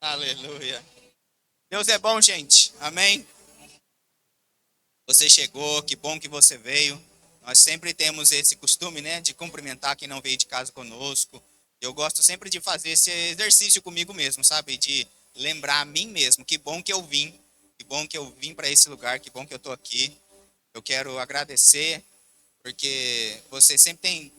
Aleluia. Deus é bom, gente. Amém. Você chegou, que bom que você veio. Nós sempre temos esse costume, né, de cumprimentar quem não veio de casa conosco. Eu gosto sempre de fazer esse exercício comigo mesmo, sabe? De lembrar a mim mesmo, que bom que eu vim. Que bom que eu vim para esse lugar, que bom que eu tô aqui. Eu quero agradecer porque você sempre tem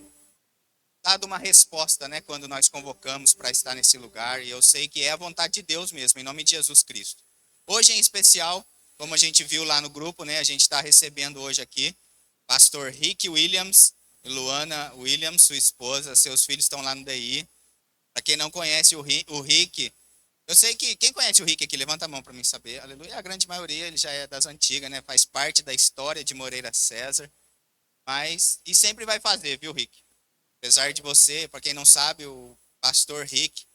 dado uma resposta, né, quando nós convocamos para estar nesse lugar, e eu sei que é a vontade de Deus mesmo, em nome de Jesus Cristo. Hoje em especial, como a gente viu lá no grupo, né, a gente está recebendo hoje aqui pastor Rick Williams e Luana Williams, sua esposa, seus filhos estão lá no DI. Para quem não conhece o Rick, eu sei que quem conhece o Rick aqui, levanta a mão para mim saber. Aleluia, a grande maioria ele já é das antigas, né? Faz parte da história de Moreira César, mas e sempre vai fazer, viu, Rick? Apesar de você, para quem não sabe, o pastor Rick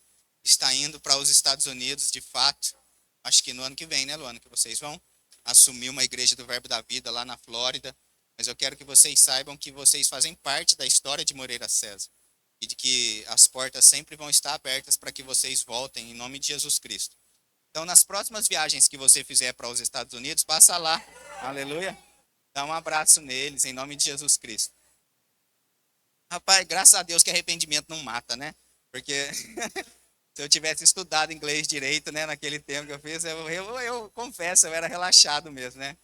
está indo para os Estados Unidos, de fato. Acho que no ano que vem, né, Luana, que vocês vão assumir uma igreja do Verbo da Vida lá na Flórida. Mas eu quero que vocês saibam que vocês fazem parte da história de Moreira César e de que as portas sempre vão estar abertas para que vocês voltem em nome de Jesus Cristo. Então, nas próximas viagens que você fizer para os Estados Unidos, passa lá. Aleluia. Dá um abraço neles em nome de Jesus Cristo. Rapaz, graças a Deus que arrependimento não mata, né? Porque se eu tivesse estudado inglês direito, né, naquele tempo que eu fiz, eu confesso, eu era relaxado mesmo, né?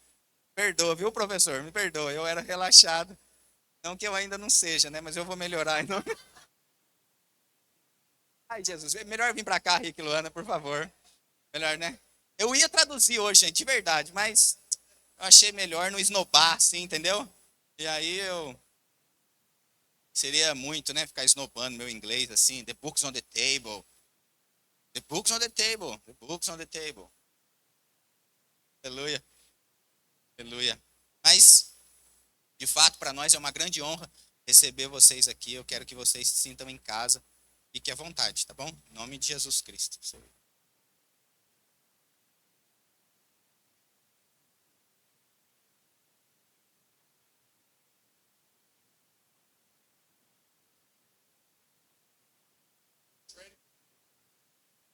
Perdoa, viu, professor? Me perdoa, eu era relaxado. Não que eu ainda não seja, né? Mas eu vou melhorar. Então... Ai, Jesus, é melhor vir pra cá, Rick e Luana, por favor. Melhor, né? Eu ia traduzir hoje, gente, de verdade, mas eu achei melhor não esnobar, assim, entendeu? E aí eu seria muito, né? Ficar esnobando meu inglês, assim, the books on the table. The books on the table. The books on the table. Aleluia. Aleluia. Mas, de fato, para nós é uma grande honra receber vocês aqui. Eu quero que vocês se sintam em casa. Fique à vontade, tá bom? Em nome de Jesus Cristo.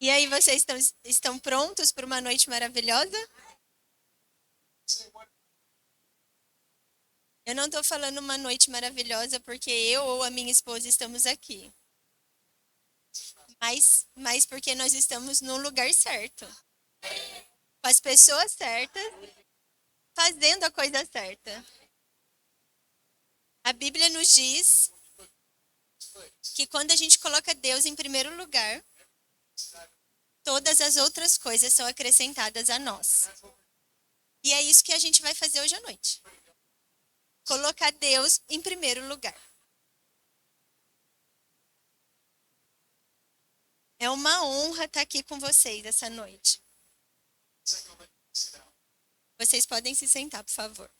E aí, vocês estão prontos para uma noite maravilhosa? Eu não estou falando uma noite maravilhosa porque eu ou a minha esposa estamos aqui, mas porque nós estamos no lugar certo, com as pessoas certas, fazendo a coisa certa. A Bíblia nos diz que quando a gente coloca Deus em primeiro lugar, todas as outras coisas são acrescentadas a nós. E é isso que a gente vai fazer hoje à noite. Colocar Deus em primeiro lugar. É uma honra estar aqui com vocês essa noite. Vocês podem se sentar, por favor.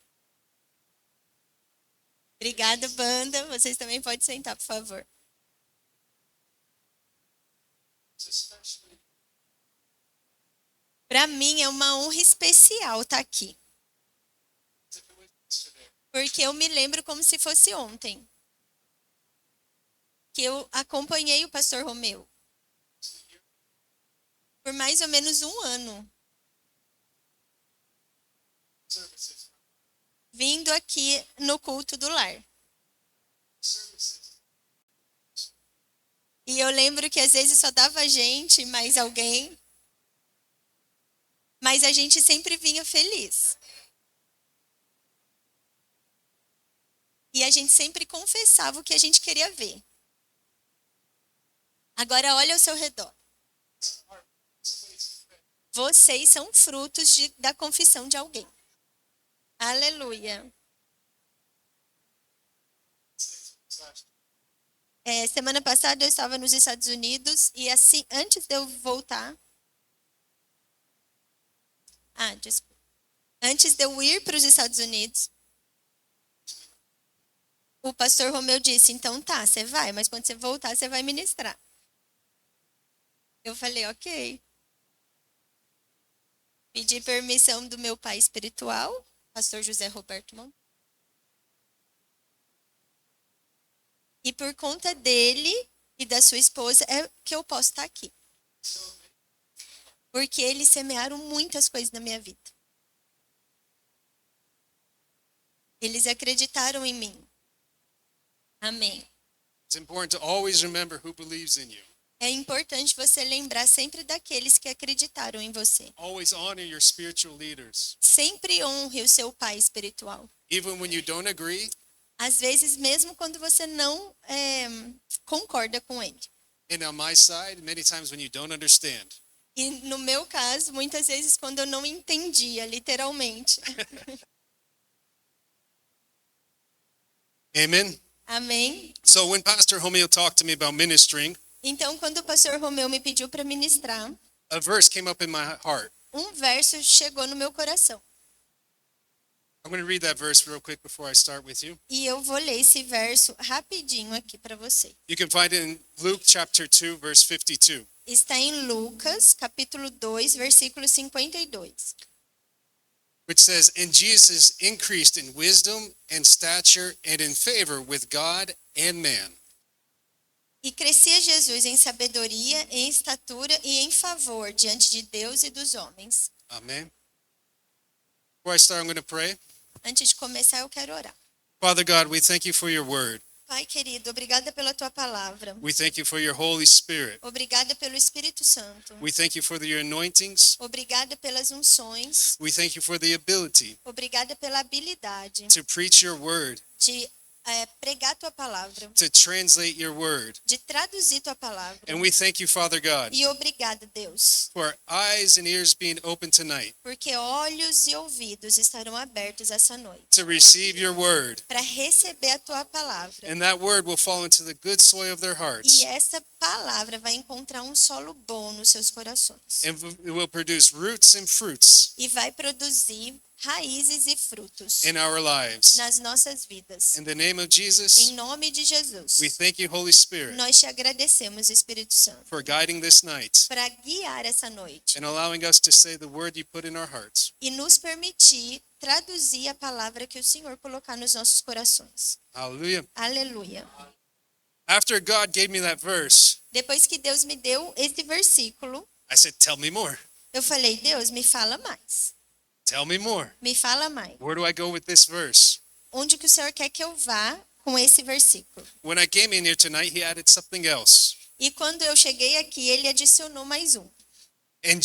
Obrigada, banda. Vocês também podem sentar, por favor. Para mim é uma honra especial estar aqui. Porque eu me lembro como se fosse ontem. Que eu acompanhei o pastor Romeu. Por mais ou menos um ano. Vindo aqui no culto do lar. E eu lembro que às vezes só dava gente, mais alguém. Mas a gente sempre vinha feliz. E a gente sempre confessava o que a gente queria ver. Agora olha ao seu redor. Vocês são frutos da confissão de alguém. Aleluia. Semana passada eu estava nos Estados Unidos e assim, antes de eu voltar. Desculpa. Antes de eu ir para os Estados Unidos, o pastor Romeu disse: então tá, você vai, mas quando você voltar, você vai ministrar. Eu falei: ok. Pedi permissão do meu pai espiritual, pastor José Roberto Monteiro. E por conta dele e da sua esposa é que eu posso estar aqui. porque eles semearam muitas coisas na minha vida. Eles acreditaram em mim. Amém. It's important to always remember who believes in you. É importante você lembrar sempre daqueles que acreditaram em você. Always honor your spiritual leaders. Sempre honre o seu pai espiritual. Even when you don't agree, Às vezes, mesmo quando você não concorda com ele. and on my side, many times when you don't understand. E no meu caso, muitas vezes quando eu não entendia, literalmente. Amen. Amém? So when Pastor Romeo talked to me about ministering, Então, quando o pastor Romeu me pediu para ministrar, a verse came up in my heart. um verso chegou no meu coração. I'm going to read that verse real quick before I start with you. E eu vou ler esse verso rapidinho aqui para você. You can find it in Luke chapter 2, verse 52. Está em Lucas, capítulo 2, versículo 52. Which says, And Jesus increased in wisdom and stature and in favor with God and man. E crescia Jesus em sabedoria, em estatura e em favor diante de Deus e dos homens. Amen. Before I start, I'm going to pray. Antes de começar, eu quero orar. Father God, we thank you for your word. Pai querido, obrigada pela tua palavra. We thank you for your Holy Spirit. Obrigada pelo Espírito Santo. We thank you for your anointings. Obrigada pelas unções. We thank you for the ability Obrigada pela habilidade to preach your word, de pregar tua palavra, to translate your word. de traduzir tua palavra. And we thank you, Father God, E obrigada, Deus, for eyes and ears being open tonight porque olhos e ouvidos estarão abertos essa noite to receive your word. para receber a tua palavra. And that word will fall into the good soil of their hearts. E essa palavra vai encontrar um solo bom nos seus corações. And it will produce roots and fruits E vai produzir raízes e frutos in our lives. nas nossas vidas. In the name of Em Jesus, nome de Jesus, we thank you, Holy Spirit, nós te agradecemos, Espírito Santo, for guiding this night para guiar essa noite and allowing us to say the word you put in our hearts. e nos permitir traduzir a palavra que o Senhor colocar nos nossos corações. Hallelujah. Aleluia. After God gave me that verse, Depois que Deus me deu esse versículo, I said, Tell me more. eu falei, Deus, me fala mais. Tell me more. Me fala mais. Where do I go with this verse? Onde que o Senhor quer que eu vá com esse versículo? When I came in here tonight, he added something else. E quando eu cheguei aqui, ele adicionou mais um. And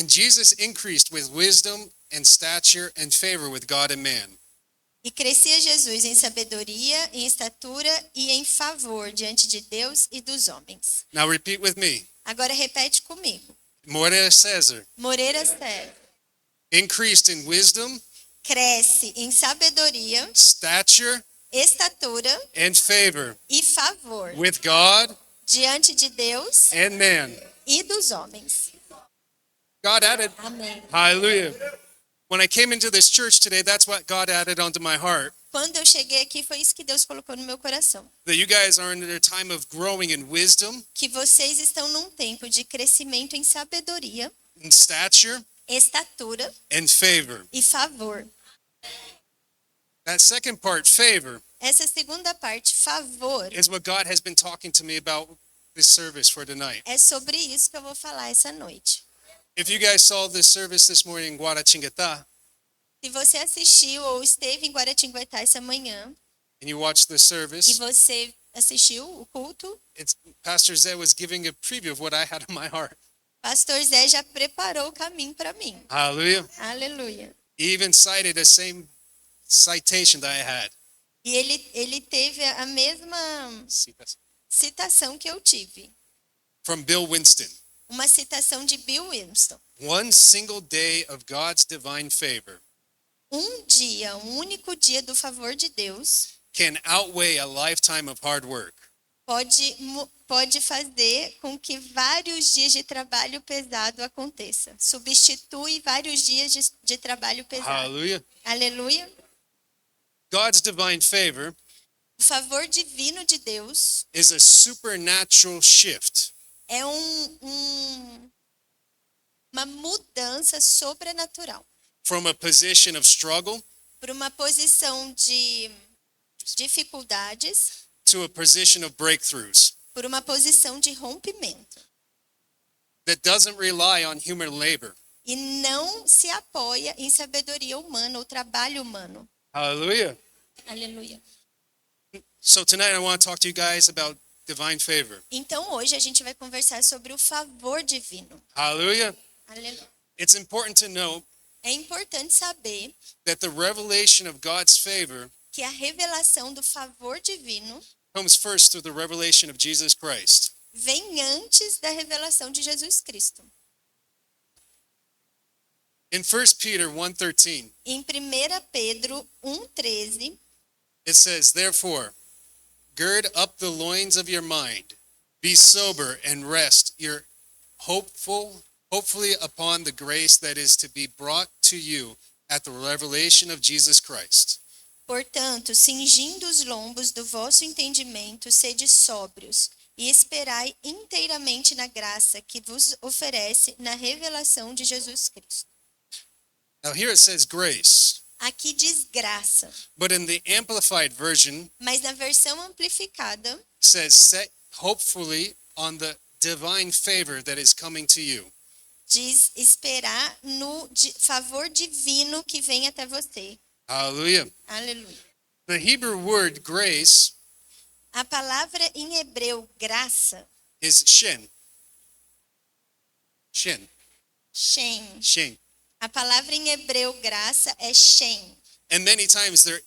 Jesus increased with wisdom and stature and favor with God and man. E crescia Jesus em sabedoria, em estatura e em favor diante de Deus e dos homens. Now repeat with me. Agora repete comigo. Moreira Cesar Moreira César increased in wisdom, cresce em sabedoria, stature, estatura and favor e favor with God diante de Deus and man. e dos homens. God added, Amém. hallelujah. When I came into this church today, that's what God added onto my heart. Quando eu cheguei aqui, foi isso que Deus colocou no meu coração. That you guys are in a time of growing in wisdom, Que vocês estão num tempo de crescimento em sabedoria, in stature, estatura and favor. e favor. That second part, favor, Essa segunda parte, favor, is what God has been talking to me about this service for tonight. é sobre isso que eu vou falar essa noite. If you guys saw this service this morning in Guaratinguetá, Se você assistiu ou esteve em Guaratinguetá essa manhã and you watched the e service, você assistiu o culto, Pastor Zé was giving a preview of what I had in my heart. Pastor Zé já preparou o caminho para mim. Hallelujah. Aleluia. He even cited the same citation that I had. E ele teve a mesma citação que eu tive. From Bill Winston. Uma citação de Bill Winston. One single day of God's divine favor Um dia, um único dia do favor de Deus can outweigh a lifetime of hard work. pode fazer com que vários dias de trabalho pesado aconteça. Substitui vários dias de trabalho pesado. Hallelujah. Aleluia. God's divine favor O favor divino de Deus is a supernatural shift é uma mudança sobrenatural from a position of struggle para uma posição de dificuldades, to a position of breakthroughs. por uma posição de rompimento. that doesn't rely on human labor. e não se apoia em sabedoria humana ou trabalho humano. Hallelujah. Aleluia. So tonight I want to talk to you guys about divine favor. Então hoje a gente vai conversar sobre o favor divino. Hallelujah. Aleluia. It's important to know É importante saber that the revelation of God's favor que a revelação do favor divino comes first through the revelation of Jesus Christ. vem antes da revelação de Jesus Cristo. In 1 Peter 1:13, Em 1 Pedro 1,13, it says, "Therefore, gird up the loins of your mind, be sober and rest your hopefully upon the grace that is to be brought to you at the revelation of Jesus Christ." portanto, cingindo os lombos do vosso entendimento, sede sóbrios e esperai inteiramente na graça que vos oferece na revelação de Jesus Cristo. Now here it says grace, Aqui diz graça, but in the amplified version mas na versão amplificada it says set hopefully on the divine favor that is coming to you. diz esperar no favor divino que vem até você. Hallelujah. Aleluia. The Hebrew word grace A palavra em hebreu graça, is shin. Shin. shem. Shin. A palavra em hebreu graça é shem. And many times they're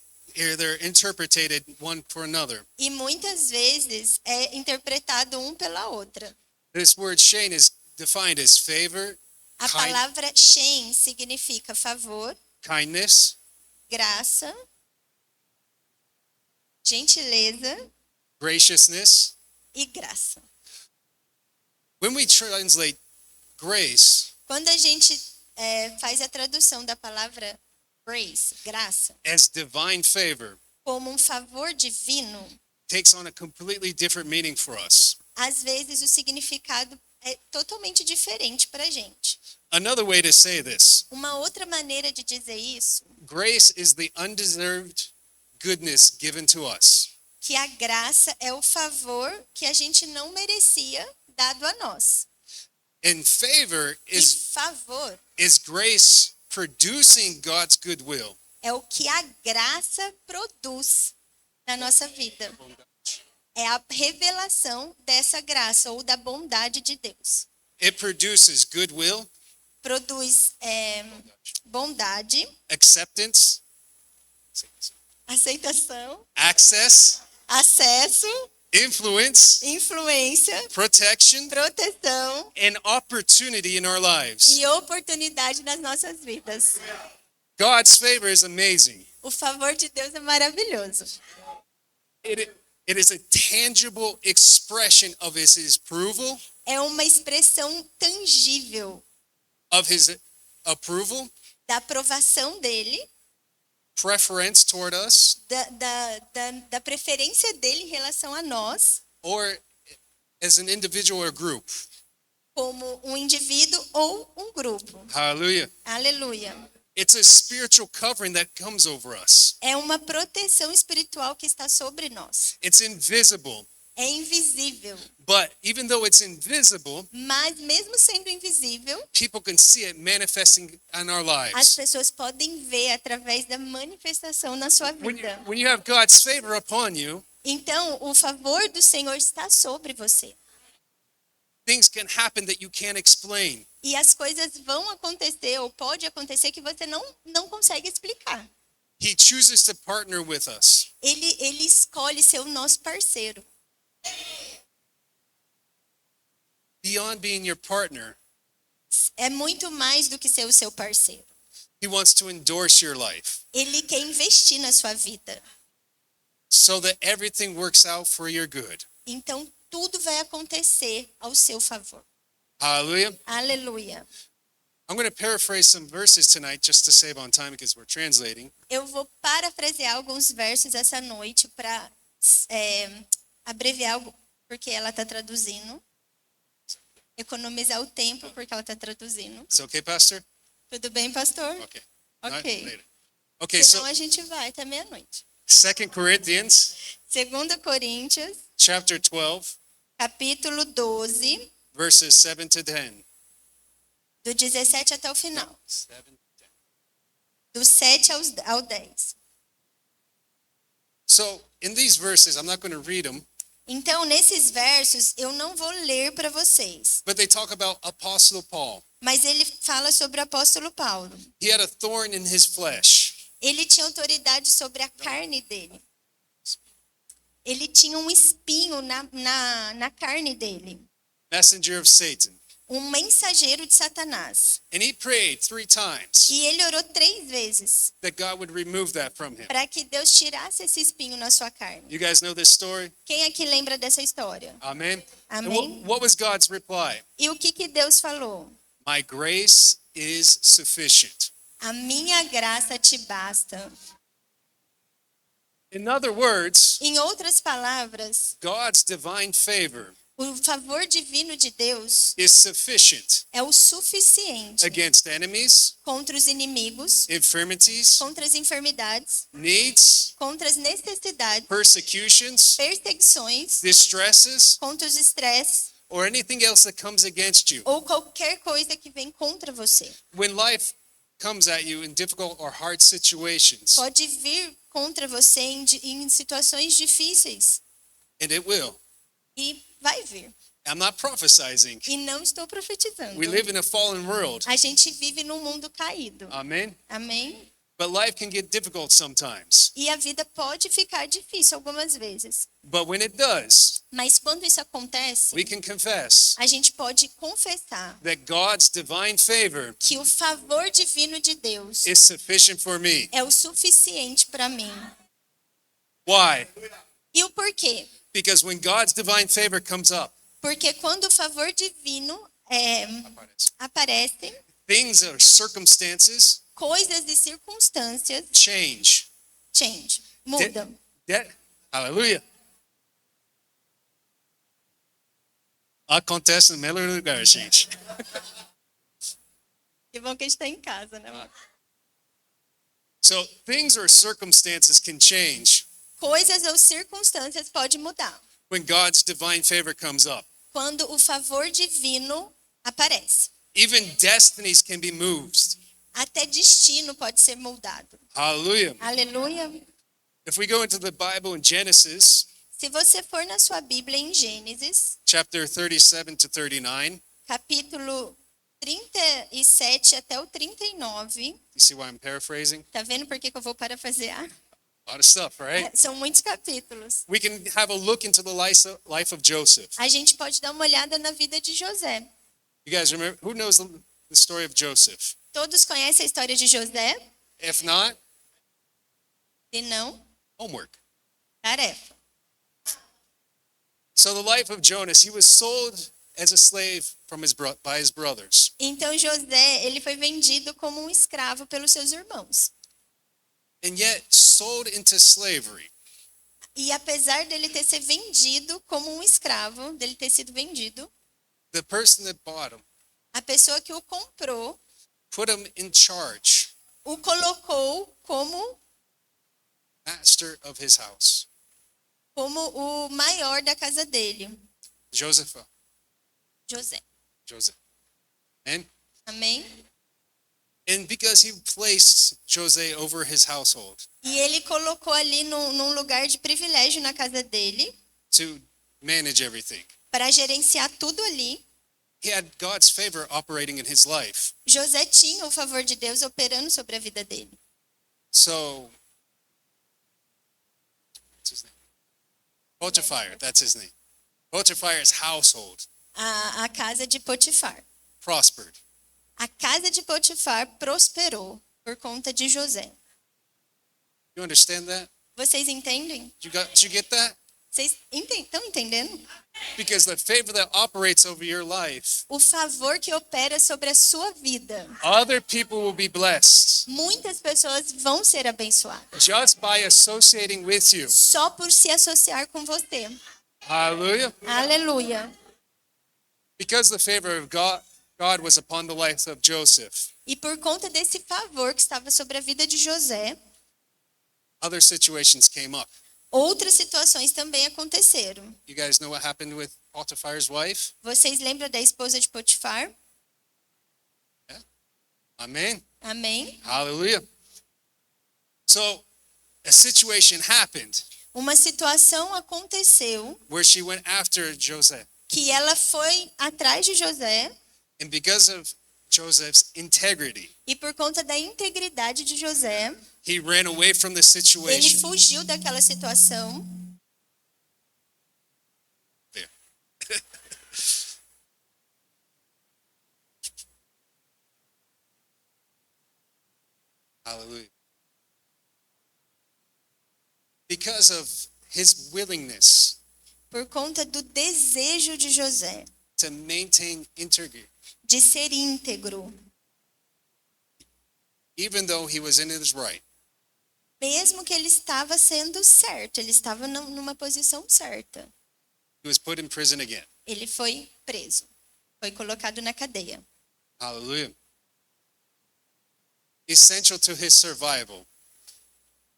interpreted one for another. E muitas vezes é interpretado um pela outra. This word shin is defined as favor, A Kind- palavra shem significa favor, kindness, graça, gentileza graciousness. e graça. When we translate grace Quando a gente faz a tradução da palavra grace, graça, as divine favor, como um favor divino, takes on a completely different meaning for us. às vezes o significado é totalmente diferente para a gente. Another way to say this, Uma outra maneira de dizer isso, grace is the undeserved goodness given to us. que a graça é o favor que a gente não merecia dado a nós. And favor E is favor grace producing God's goodwill. é o que a graça produz na nossa vida. É a revelação dessa graça ou da bondade de Deus. It produces goodwill, Produz bondade, acceptance, aceitação, access, acesso, influence, influência, protection, proteção and opportunity in our lives. e oportunidade nas nossas vidas. God's favor is amazing. O favor de Deus é maravilhoso. It is a tangible expression of his approval, É uma expressão tangível of his approval, da aprovação dele, preference toward us, da preferência dele em relação a nós, or as an individual or group. como um indivíduo ou um grupo. Hallelujah. Aleluia. It's a spiritual covering that comes over us. É uma proteção espiritual que está sobre nós. It's invisible, É invisível, but even though it's invisible, mas mesmo sendo invisível, people can see it manifesting in our as lives. pessoas podem ver através da manifestação na sua vida. When you have God's favor upon you, Então, o favor do Senhor está sobre você. things can happen that you can't explain. E as coisas vão acontecer ou pode acontecer que você não consegue explicar. He chooses to partner with us. Ele escolhe ser o nosso parceiro. Beyond being your partner, É muito mais do que ser o seu parceiro. he wants to endorse your life Ele quer investir na sua vida. so that everything works out for your good. Então, tudo vai acontecer ao seu favor. Hallelujah. Aleluia. I'm going to paraphrase some verses tonight just to save on time because we're translating. Eu vou parafrasear alguns versos essa noite para abreviar, porque ela está traduzindo. Economizar o tempo, porque ela está traduzindo. Is it okay, Pastor? Tudo bem, pastor? Okay. Ok. Later. Okay, so Senão a gente vai até meia-noite. 2 Corinthians 2 Coríntios, chapter 12, capítulo 12, verses 7 to 10. do 17 até o final. Do 7 ao 10. So in these verses, I'm not going to read them, Então, nesses versos, eu não vou ler para vocês. but they talk about Apostle Paul. Mas ele fala sobre o apóstolo Paulo. He had a thorn in his flesh. Ele tinha autoridade sobre a carne dele. Ele tinha um espinho na carne dele. Messenger of Satan. Um mensageiro de Satanás. And he prayed 3 times E ele orou 3 vezes that God would remove that from him. para que Deus tirasse esse espinho na sua carne. You guys know this story? Quem aqui lembra dessa história? Amen. And Amém? what was God's reply? E o que Deus falou? My grace is sufficient. A minha graça te basta. In other words, Em outras palavras, God's divine favor o favor divino de Deus is sufficient é o suficiente against enemies, contra os inimigos, infirmities, contra as enfermidades, needs, contra as necessidades, persecutions, perseguições, distresses, contra os estresses or anything else that comes against you. ou qualquer coisa que vem contra você. When life comes at you in difficult or hard situations, Pode vir contra você em situações difíceis and it will. e vai vir. I'm not prophesizing. E não estou profetizando. We live in a fallen world. A gente vive num mundo caído. Amen. Amém? But life can get difficult sometimes. E a vida pode ficar difícil algumas vezes. But when it does, Mas quando isso acontece, we can confess a gente pode confessar that God's divine favor que o favor divino de Deus is sufficient for me. é o suficiente para mim. Why? E o porquê? Because when God's divine favor comes up, Porque quando o favor divino aparece, things or circumstances coisas e circunstâncias change. mudam. Hallelujah. Acontece no melhor lugar, gente. Que bom que a gente está em casa, né, amor? So things or circumstances can change Coisas ou circunstâncias podem mudar when God's divine favor comes up. quando o favor divino aparece. Even destinies can be moved. Até destino pode ser moldado. Hallelujah. Aleluia. If we go into the Bible in Genesis, Se você for na sua Bíblia em Gênesis, chapter 37 to 39, capítulo 37 até o 39, you see why I'm paraphrasing? tá vendo por que eu vou parafasear? A lot of stuff, right? São muitos capítulos. We can have a look into the life of Joseph. A gente pode dar uma olhada na vida de José. You guys remember, who knows the story of Joseph? Todos conhecem a história de José? If not, Se não, homework. tarefa. So the life of Jonas, he was sold as a slave by his brothers. Então José, ele foi vendido como um escravo pelos seus irmãos. And yet sold into slavery. E apesar dele ter sido vendido como um escravo, dele ter sido vendido, The person that bought him a pessoa que o comprou put him in charge, o colocou como master of his house. o maior da casa dele, Joseph. José. And Amém? because he placed Jose over his household E ele colocou ali num lugar de privilégio na casa dele to manage everything. para gerenciar tudo ali. He had God's favor operating in his life. José tinha o favor de Deus operando sobre a vida dele. So, what's his name? Potiphar, that's his name. Potiphar's household A casa de Potifar. prospered. A casa de Potifar prosperou por conta de José. You understand that? Vocês entendem? Did you get that? Vocês estão entendendo? Because the favor that operates over your life, O favor que opera sobre a sua vida. other people will be blessed Muitas pessoas vão ser abençoadas just by associating with you. só por se associar com você. Hallelujah. Aleluia. Because the favor of God was upon the life of Joseph, E por conta desse favor que estava sobre a vida de José, other situations came up. outras situações também aconteceram. You guys know what happened with Potiphar's wife? Vocês lembram da esposa de Potifar? Amen. Amém? Hallelujah. So a situation happened Uma situação aconteceu where she went after Joseph. que ela foi atrás de José And because of Joseph's integrity, e por conta da integridade de José, he ran away from the ele situation. fugiu daquela situação. There. Hallelujah. Because of his willingness Por conta do desejo de José to maintain integrity, de ser íntegro, even though he was in his right, mesmo que ele estava sendo certo, ele estava numa posição certa. he was put in prison again. Ele foi preso, foi colocado na cadeia. Hallelujah. Essential to his survival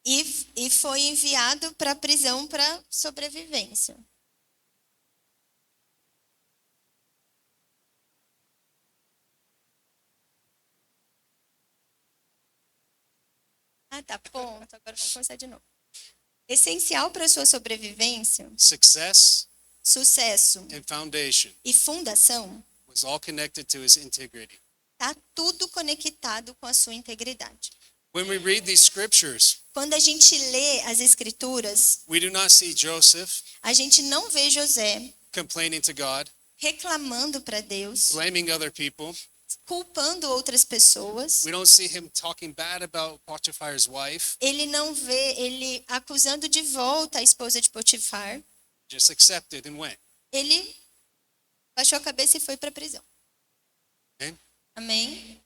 E foi enviado para a prisão para sobrevivência. Ah, tá, ponto. Agora vamos começar de novo. Essencial para a sua sobrevivência, success sucesso and foundation e fundação, was all connected to his integrity. tá tudo conectado com a sua integridade. When we read these scriptures, Quando a gente lê as escrituras, we do not see Joseph a gente não vê José complaining to God, reclamando para Deus, blaming other people. culpando outras pessoas. We don't see him talking bad about Potiphar's wife. Ele não vê ele acusando de volta a esposa de Potifar. Just accepted and went. Ele baixou a cabeça e foi para a prisão. Amen? Amém?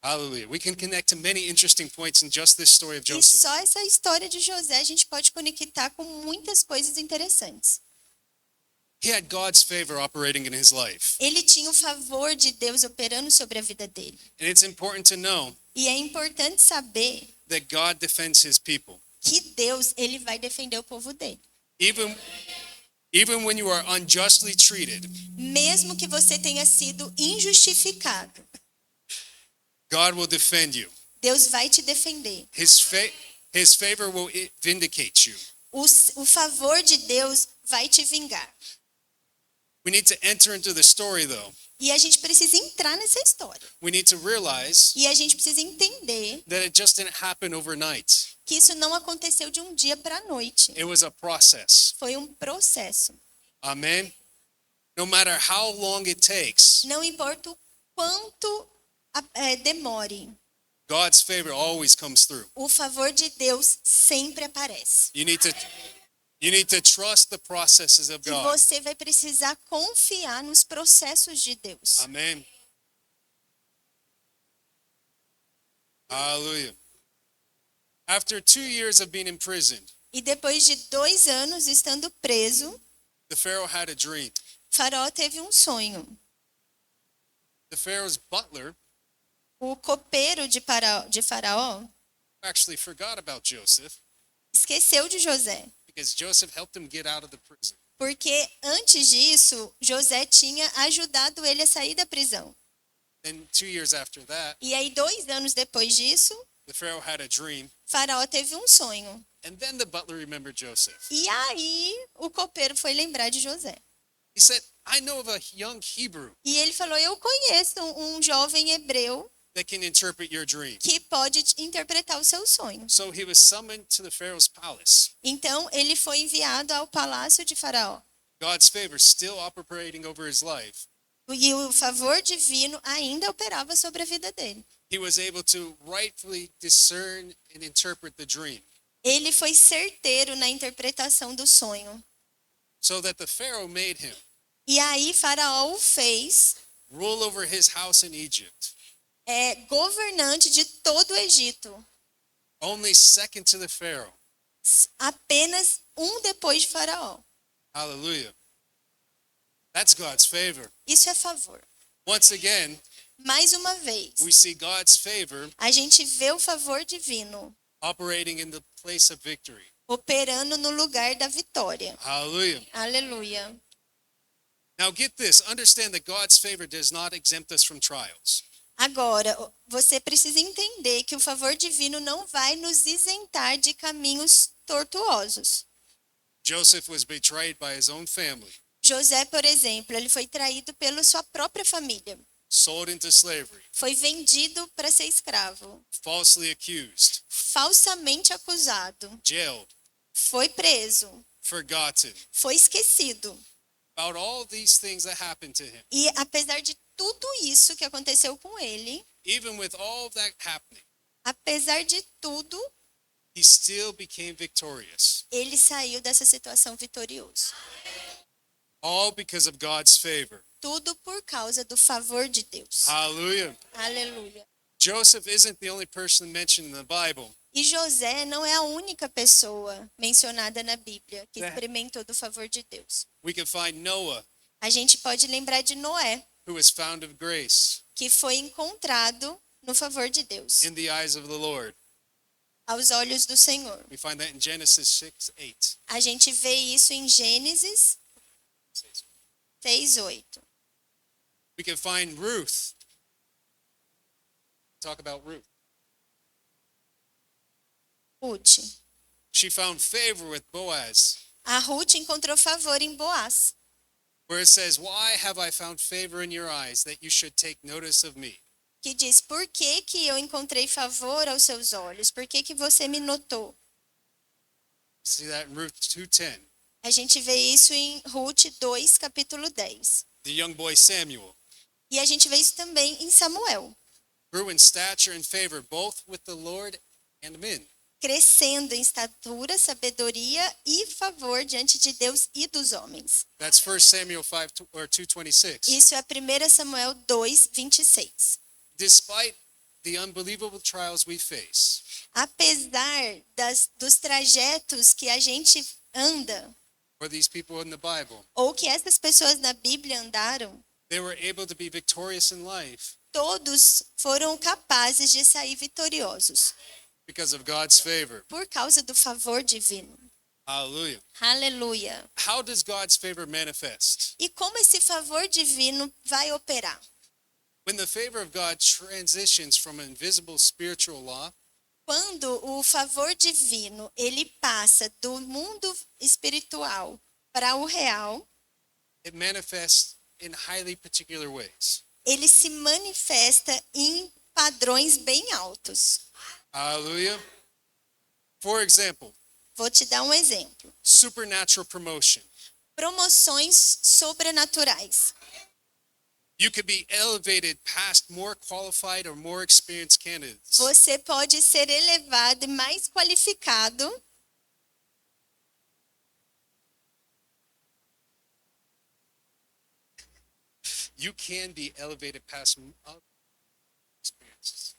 Hallelujah. We can connect to many interesting points in just this story of E Joseph. só essa história de José a gente pode conectar com muitas coisas interessantes. He had God's favor operating in his life. Ele tinha o favor de Deus operando sobre a vida dele. And it's important to know E é importante saber that God defends his people. que Deus, ele vai defender o povo dele. Even when you are unjustly treated, Mesmo que você tenha sido injustificado, God will defend you. Deus vai te defender. His favor will vindicate you. O favor de Deus vai te vingar. We need to enter into the story, though. E a gente precisa entrar nessa história. We need to realize E a gente precisa entender that it just didn't happen overnight. que isso não aconteceu de um dia para a noite. It was a process. Foi um processo. Amen. No matter how long it takes, Não importa o quanto demore, God's favor always comes through. o favor de Deus sempre aparece. You need to trust the processes of E God. você vai precisar confiar nos processos de Deus. Amen. Hallelujah. After 2 years of being imprisoned, E depois de 2 anos estando preso, the Pharaoh had a dream. Faraó teve um sonho. The Pharaoh's butler O copeiro de Faraó actually forgot about Joseph esqueceu de José, because Joseph helped him get out of the prison. porque antes disso, José tinha ajudado ele a sair da prisão. Then 2 years after that, E aí, 2 anos depois disso, the Pharaoh had a dream. Faraó teve um sonho. And then the butler remembered Joseph. E aí, o copeiro foi lembrar de José. He said, I know of a young Hebrew E ele falou, eu conheço um jovem hebreu that can interpret your dream. que pode interpretar o seu sonho. So he was summoned to the Pharaoh's palace. Então, ele foi enviado ao palácio de Faraó. God's favor still operating over his life. E o favor divino ainda operava sobre a vida dele. He was able to rightfully discern and interpret the dream Ele foi certeiro na interpretação do sonho. so that the Pharaoh made him E aí, Faraó o fez rule over his house in Egypt, governante de todo o Egito. only second to the Pharaoh. Apenas um depois de Faraó. Hallelujah. That's God's favor. Isso é favor. Once again, Mais uma vez, we see God's favor a gente vê o favor divino operating in the place of victory. operando no lugar da vitória. Hallelujah. Aleluia. Now get this, understand that God's favor does not exempt us from trials. Agora, você precisa entender que o favor divino não vai nos isentar de caminhos tortuosos. Joseph was betrayed by his own family, José, por exemplo, ele foi traído pela sua própria família. sold into slavery, Foi vendido para ser escravo. falsely accused, Falsamente acusado. jailed, Foi preso. forgotten. Foi esquecido. About all these things that happened to him, E apesar de tudo isso que aconteceu com ele, even with all that happening, apesar de tudo, he still became victorious. ele saiu dessa situação vitorioso. All because of God's favor. Tudo por causa do favor de Deus. Hallelujah. Aleluia. Joseph isn't the only person mentioned in the Bible E José não é a única pessoa mencionada na Bíblia que É. experimentou do favor de Deus. We can find Noah, A gente pode lembrar de Noé, who was found of grace que foi encontrado no favor de Deus, in the eyes of the Lord. aos olhos do Senhor. We find that in Genesis 6:8. A gente vê isso em Gênesis 6:8. We can find Ruth. Talk about Ruth. Ruth. She found favor with Boaz, A Ruth encontrou favor em Boaz, where it says, "Why have I found favor in your eyes that you should take notice of me?" que diz: por que que eu encontrei favor aos seus olhos? Por que que você me notou? See that in Ruth 2:10. A gente vê isso em Ruth 2, capítulo 10. The young boy Samuel E a gente vê isso também em Samuel, grew in stature and favor both with the Lord and men. crescendo em estatura, sabedoria e favor diante de Deus e dos homens. That's 1 Samuel 2:26. Isso é 1 Samuel 2, 26. Despite the unbelievable trials we face, Apesar dos trajetos que a gente anda, or these people in the Bible, ou que essas pessoas na Bíblia andaram, they were able to be victorious in life todos foram capazes de sair vitoriosos because of God's favor. por causa do favor divino. Hallelujah. Aleluia. How does God's favor manifest? E como esse favor divino vai operar? When the favor of God transitions from an invisible spiritual law Quando o favor divino ele passa do mundo espiritual para o real, it manifests in highly particular ways. ele se manifesta em padrões bem altos. Hallelujah. For example, Vou te dar um exemplo. supernatural promotion. Promoções sobrenaturais. You could be elevated past more qualified or more experienced candidates. Você pode ser elevado e mais qualificado You can be elevated past other experiences.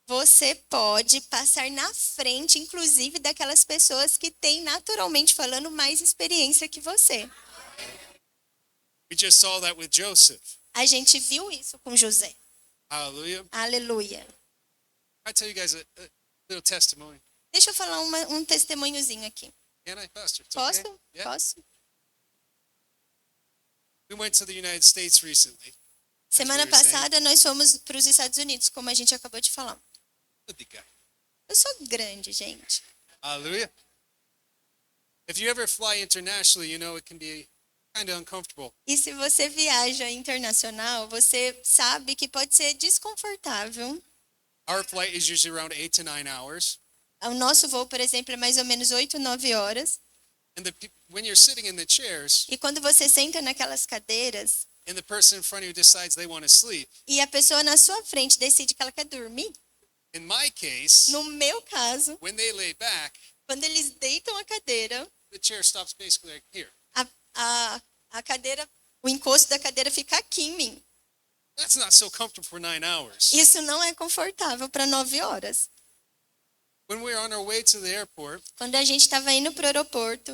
Você pode passar na frente, inclusive, daquelas pessoas que têm, naturalmente falando, mais experiência que você. We just saw that with Joseph. A gente viu isso com José. Hallelujah. Aleluia. I tell you guys a little testimony. Deixa eu falar um testemunhozinho aqui. Can I, Pastor? It's Posso? okay? Yeah. Posso? We went to the United States recently. Semana As we were saying. passada, nós fomos para os Estados Unidos, como a gente acabou de falar. The big guy. Eu sou grande, gente. Hallelujah. If you ever fly internationally, you know it can be kind of uncomfortable. E se você viaja internacional, você sabe que pode ser desconfortável. Our flight is usually around 8 to 9 hours. O nosso voo, por exemplo, é mais ou menos 8, 9 horas. And when you're sitting in the chairs E quando você senta naquelas cadeiras and the person in front of you decides they want to sleep, e a pessoa na sua frente decide que ela quer dormir, in my case, no meu caso, when they lay back, quando eles deitam a cadeira, the chair stops basically like here. a cadeira, o encosto da cadeira fica aqui em mim. That's not so comfortable for 9 hours. Isso não é confortável para 9 horas. When we were on our way to the airport, Quando a gente estava indo para o aeroporto,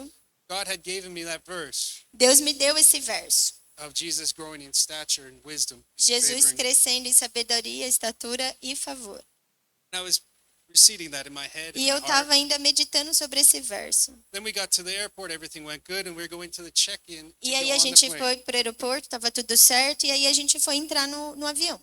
God had given me that verse Deus me deu esse verso. of Jesus growing in stature and wisdom. Jesus favoring. crescendo em sabedoria, estatura e favor. And I was reciting that in my head, E in eu my heart. estava ainda meditando sobre esse verso. Then we got to the airport, everything went good, and we were going to the check-in to E go aí a on the gente plane. foi para o aeroporto, estava tudo certo, e aí a gente foi entrar no avião.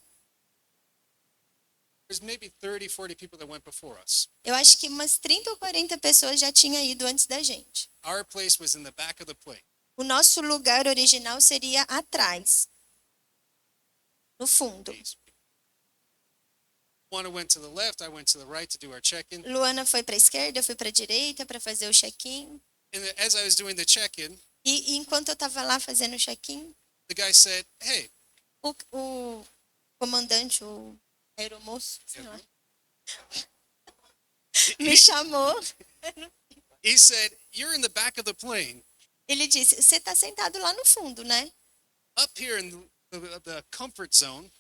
There's maybe 30, 40 people that went before us. Eu acho que umas 30 ou 40 pessoas já tinham ido antes da gente. Our place was in the back of the plane. O nosso lugar original seria atrás, no fundo. One went to the left, I went to the right to do our check-in. Luana foi para a esquerda, eu fui para a direita para fazer o check-in. And as I was doing the check-in, E enquanto eu estava lá fazendo o check-in, the guy said, "Hey, o comandante, o aeromoço, sei lá, me chamou. he said, you're in the back of the plane. Ele disse, você está sentado lá no fundo, né? Up here in the comfort zone,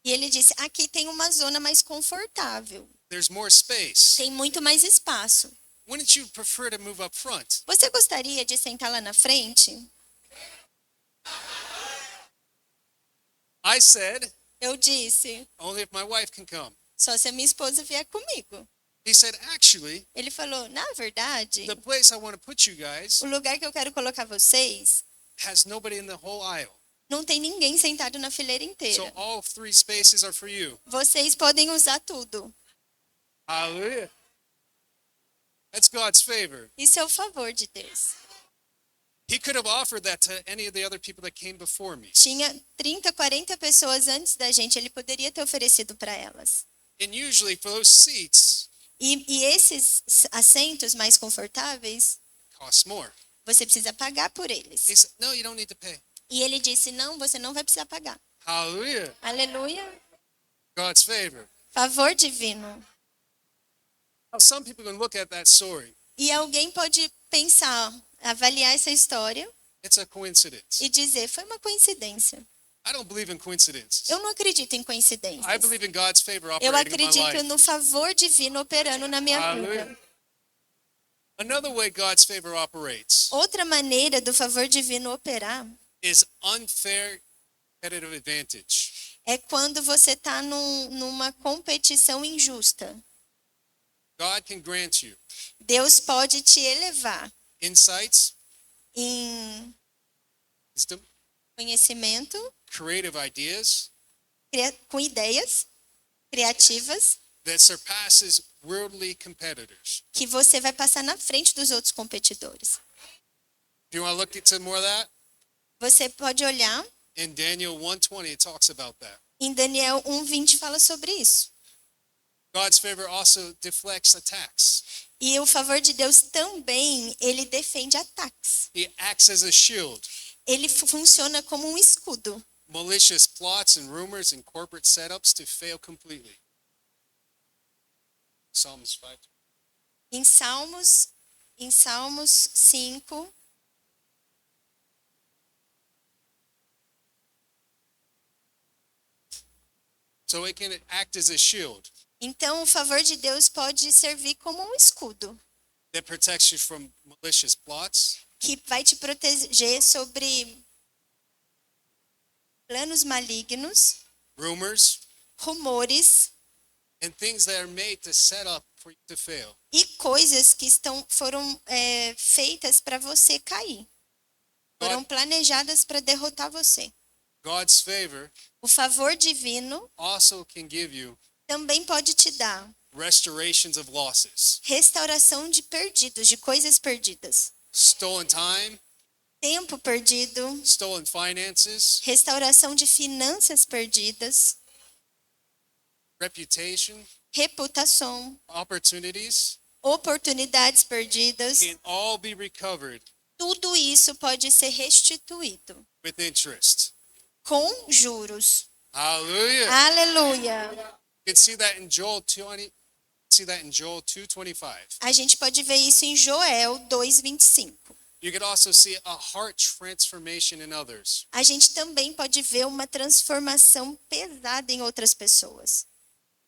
E ele disse, aqui tem uma zona mais confortável. there's more space. Tem muito mais espaço. Wouldn't you prefer to move up front?" Você gostaria de sentar lá na frente? I said, Eu disse, only if my wife can come. só se a minha esposa vier comigo. He said, actually, Ele falou, na verdade, the place I want to put you guys o lugar que eu quero colocar vocês, has nobody in the whole aisle. não tem ninguém sentado na fileira So inteira. all 3 spaces are for you. Vocês podem usar tudo. Hallelujah. That's God's favor. Isso é o favor de Deus. He could have offered that to any of the other people that came before me. Tinha 30, 40 pessoas antes da gente, ele poderia ter oferecido para elas. And usually for those seats, E esses assentos mais confortáveis, costs more. você precisa pagar por eles. He said, no, you don't need to pay. E ele disse, não, você não vai precisar pagar. Hallelujah. Aleluia. God's favor. Favor divino. Now, some people can look at that story. E alguém pode pensar, avaliar essa história It's a coincidence. e dizer, foi uma coincidência. I don't believe in coincidences. Eu não acredito em I coincidências. believe in God's favor Eu operating in my acredito life. no favor divino operando na minha Hallelujah. vida. Another way God's favor operates Outra maneira do favor divino operar is unfair competitive advantage. é quando você está numa competição injusta. God can grant you Deus pode te elevar insights, em wisdom, conhecimento, creative ideas com ideias criativas, that surpasses worldly competitors. que você vai passar na frente dos outros competidores. If you want to look into more of that, Você pode olhar, in Daniel 1:20 it talks about that. em Daniel 1:20 fala sobre isso. God's favor also deflects attacks. E o favor de Deus também, ele defende ataques. He acts as a shield. Ele funciona como um escudo. Malicious plots and rumors and corporate setups to fail completely. Psalms 5. Em Salmos 5, So it can act as a shield então o favor de Deus pode servir como um escudo that protects you from malicious plots, que vai te proteger sobre planos malignos, rumors, rumores and things that are made to set up for you to fail. e coisas que foram feitas para você cair. Foram planejadas para derrotar você. God's favor O favor divino also can give you também pode te dar restorations of losses, restauração de perdidos, de coisas perdidas. stolen time, Tempo perdido, stolen finances, restauração de finanças perdidas, reputation, reputação, opportunities oportunidades perdidas. can all be recovered Tudo isso pode ser restituído with interest. com juros. Hallelujah. Aleluia! You can see that in Joel 20. See that in Joel 2:25. A gente pode ver isso em Joel 2:25. You could also see a heart transformation in others. A gente também pode ver uma transformação pesada em outras pessoas.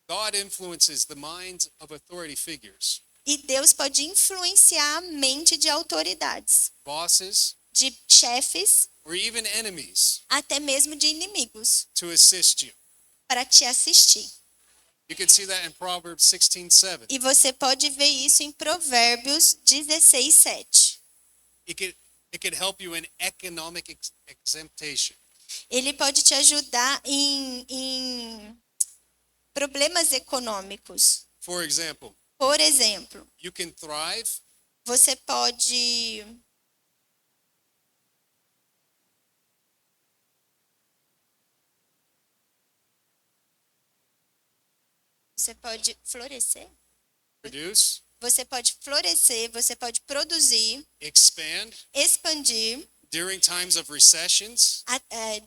God influences the minds of authority figures, E Deus pode influenciar a mente de autoridades, bosses, de chefes, or even enemies até mesmo de inimigos, to assist you. para te assistir. You can see that in Proverbs 16:7. E você pode ver isso em Provérbios 16:7. It could help you in economic exemption. Ele pode te ajudar em Problemas econômicos. For example, Por exemplo, you can thrive você pode florescer. produce, Você pode florescer, você pode produzir, expand expandir during times of recessions,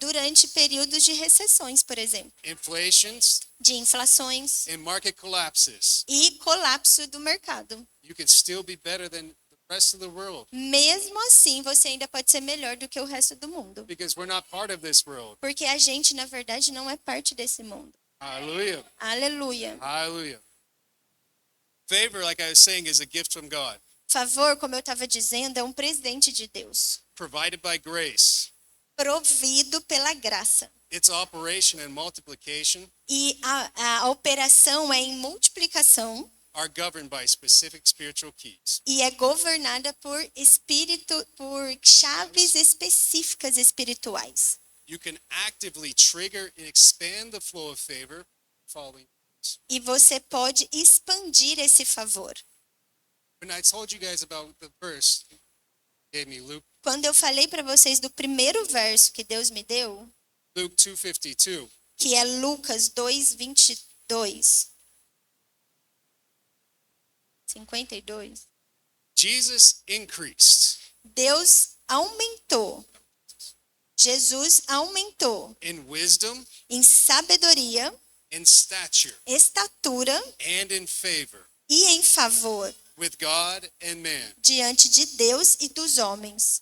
durante períodos de recessões, por exemplo, inflations, de inflações and market collapses. e colapso do mercado. You can still be better than the rest of the world Mesmo assim, você ainda pode ser melhor do que o resto do mundo, because we're not part of this world. porque a gente, na verdade, não é parte desse mundo. Hallelujah. Aleluia. Hallelujah. Favor, like I was saying, is a gift from God, Favor, como eu estava dizendo, é um presente de Deus, provided by grace. provido pela graça. Its operation and multiplication E a operação é em multiplicação are governed by specific spiritual keys. e é governada por chaves específicas espirituais. You can actively trigger and expand the flow of favor following. E você pode expandir esse favor. When I told you guys about the verse, you gave me Quando eu falei para vocês do primeiro verso que Deus me deu, Luke 2:52. que é Lucas 2:22, 52, Jesus increased Deus aumentou. Jesus aumentou in wisdom, em sabedoria, in stature, estatura and in favor e em favor with God and man. diante de Deus e dos homens.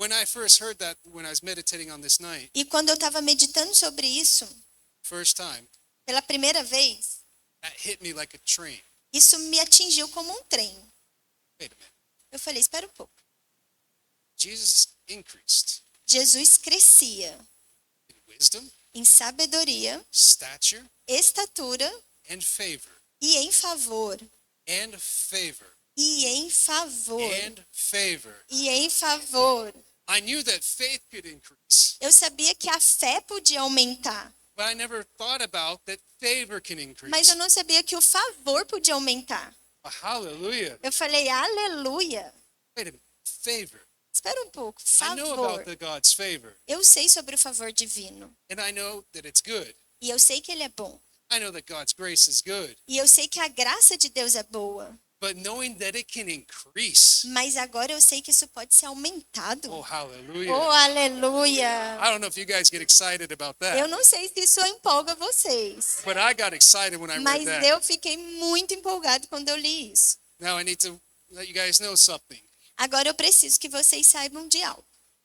When I first heard that, when I was meditating on this night, E quando eu estava meditando sobre isso, first time, pela primeira vez, that hit me like a train. isso me atingiu como um trem. Wait a minute. Eu falei, espera um pouco. Jesus increased Jesus crescia in wisdom, em sabedoria, stature, estatura and favor, e em favor. and favor, E em favor. and favor. E em favor. I knew that faith could increase, Eu sabia que a fé podia aumentar, but I never thought about that favor can mas increase. eu não sabia que o favor podia aumentar. Hallelujah. Eu falei, aleluia. Wait a minute. Favor. Espera um pouco, I know favor. about the God's favor, Eu sei sobre o favor divino. and I know that it's good. E eu sei que ele é bom. I know that God's grace is good. E eu sei que a graça de Deus é boa. But knowing that it can increase, Mas agora eu sei que isso pode ser aumentado. oh, Oh, hallelujah. aleluia. I don't know if you guys get excited about Eu that, não sei se isso empolga vocês. but I got excited when I read Mas that. eu fiquei muito empolgado quando eu li isso. Now I need to let you guys know something. Agora eu preciso que vocês saibam de algo.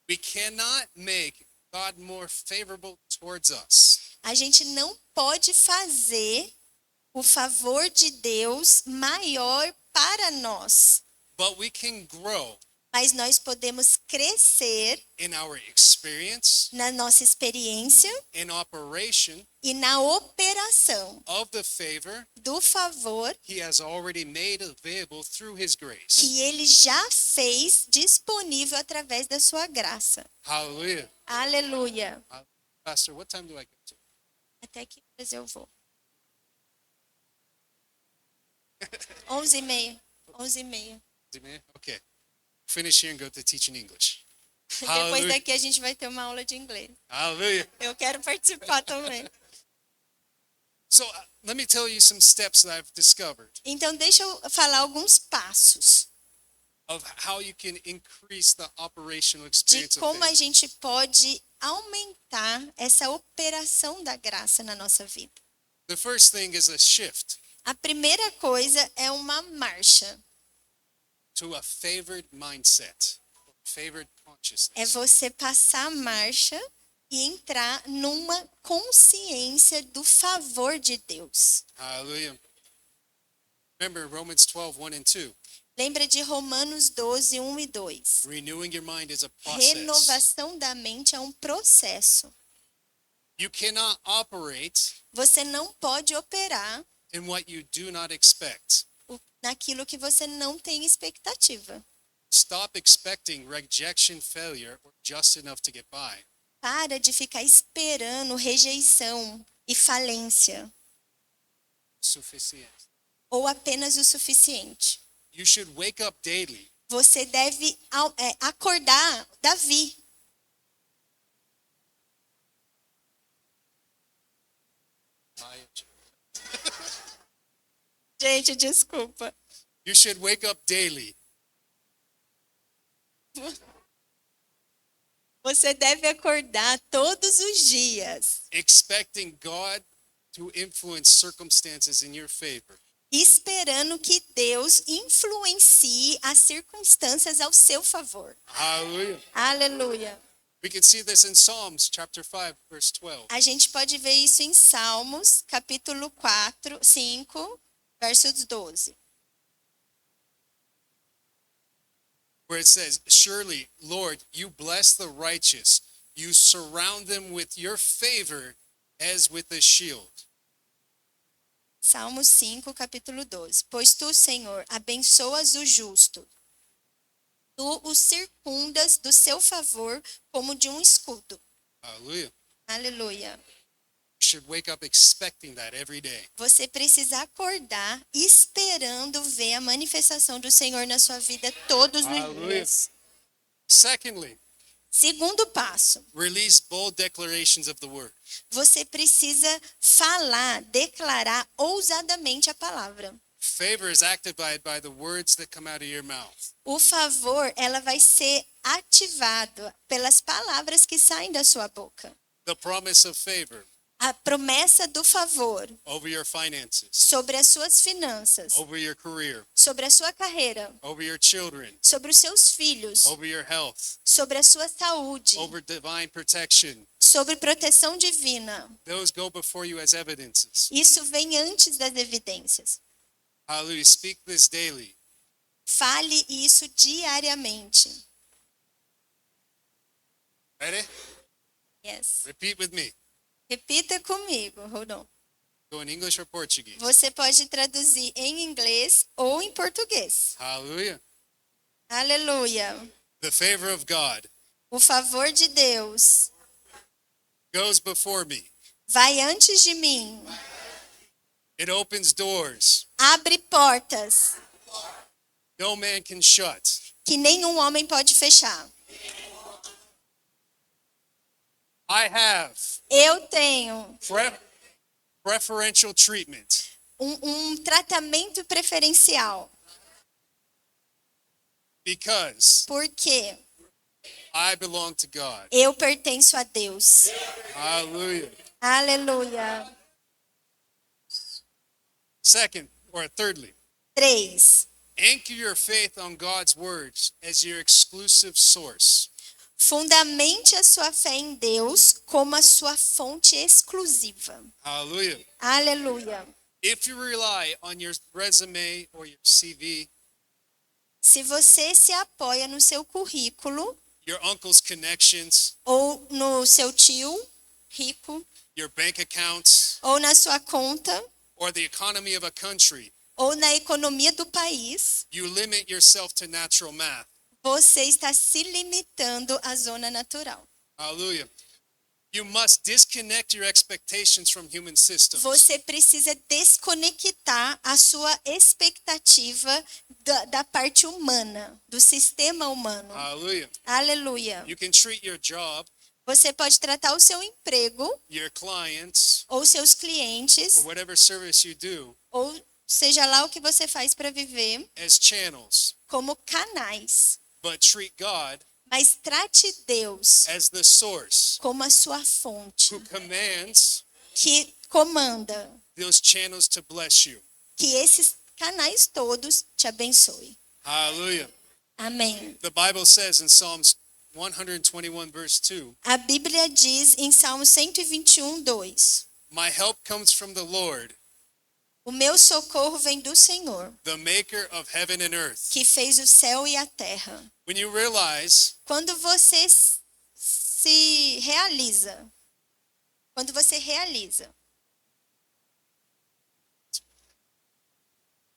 We cannot make God more favorable towards us. A gente não pode fazer o favor de Deus maior para nós. But we can grow Mas nós podemos crescer in our experience na nossa experiência and operation e na operação of the favor do favor He has already made available through His grace. que ele já fez disponível através da sua graça. Hallelujah. Aleluia. Pastor, what time do I get to? Até que horas eu vou? 11h30. 11h30. Okay. Finish here and go to teaching English. Depois Hallelujah. daqui a gente vai ter uma aula de inglês. Hallelujah. Eu quero participar também. So let me tell you some steps that I've discovered Então, deixa eu falar alguns passos of how you can increase the operational de experience of como a favor. gente pode aumentar essa operação da graça na nossa vida. The first thing is a shift A primeira coisa é uma marcha. to a favored mindset, favored É consciousness. você passar a marcha e entrar numa consciência do favor de Deus. Hallelujah. Remember Romans 12, 1 and 2. Lembra de Romanos 12, 1 e 2. Renewing your mind is a process. Renovação da mente é um processo. You cannot operate Você não pode operar in what you do not expect. naquilo que você não tem expectativa. Stop expecting rejection, failure, or just enough to get by. Para de ficar esperando rejeição e falência. suficiente. ou apenas o suficiente. You should wake up daily Você deve acordar Davi. Gente, desculpa. You should wake up daily Você deve acordar todos os dias, expecting God to influence circumstances in your favor. esperando que Deus influencie as circunstâncias ao seu favor. Hallelujah. Aleluia. We can see this in Psalms chapter 5, verse 12. A gente pode ver isso em Salmos, capítulo 5, versos 12. Where it says, "Surely, Lord, you bless the righteous. You surround them with your favor as with a shield." Salmos 5, capítulo 12. Pois tu, Senhor, abençoas o justo. Tu o circundas do seu favor como de um escudo. Hallelujah. Aleluia. You should wake up expecting that every day. Você precisa acordar esperando ver a manifestação do Senhor na sua vida todos os Aleluia. dias. Secondly, Segundo passo, release bold declarations of the word. você precisa falar, declarar ousadamente a palavra. Favor is activated by the words that come out of your mouth. O favor, ela vai ser ativado pelas palavras que saem da sua boca. The promise of favor A promessa do favor over your finances, sobre as suas finanças, over your career, sobre a sua carreira, over your children, sobre os seus filhos, over your health, sobre a sua saúde, over divine protection. sobre proteção divina. Those go before you as evidences. Isso vem antes das evidências. Hallelujah. Speak this daily. Fale isso diariamente. Ready? Yes. Repeat with me. Repita comigo. Hold on. Go in English or Portuguese. Você pode traduzir em inglês ou em português. Hallelujah. Aleluia. The favor of God O favor de Deus goes before me. vai antes de mim. It opens doors Abre portas no man can shut. que nenhum homem pode fechar. I have Eu tenho preferential treatment um tratamento preferencial. because Porque I belong to God. eu pertenço a Deus. Hallelujah. Aleluia. Second, or thirdly, 3. anchor your faith on God's words as your exclusive source. Fundamente a sua fé em Deus como a sua fonte exclusiva. Hallelujah. Aleluia. If you rely on your resume or your CV, Se você se apoia no seu currículo your uncle's connections, ou no seu tio rico your bank accounts, ou na sua conta or the economy of a country, ou na economia do país, you limit yourself to natural math. você está se limitando à zona natural. Hallelujah. You must disconnect your expectations from human systems. Você precisa desconectar a sua expectativa da parte humana, do sistema humano. Hallelujah. Aleluia. You can treat your job, Você pode tratar o seu emprego your clients, ou seus clientes, or whatever service you do ou seja lá o que você faz para viver, as channels, como canais. but treat God Mas trate Deus as the source como a sua fonte, who commands que comanda those channels to bless you. que esses canais todos te abençoem. Hallelujah. Amém. The Bible says in Psalms 121 verse 2, A Bíblia diz em Salmo 121, 2: my help comes from the Lord, O meu socorro vem do Senhor, the maker of heaven and earth. que fez o céu e a terra. When you realize Quando você se realiza,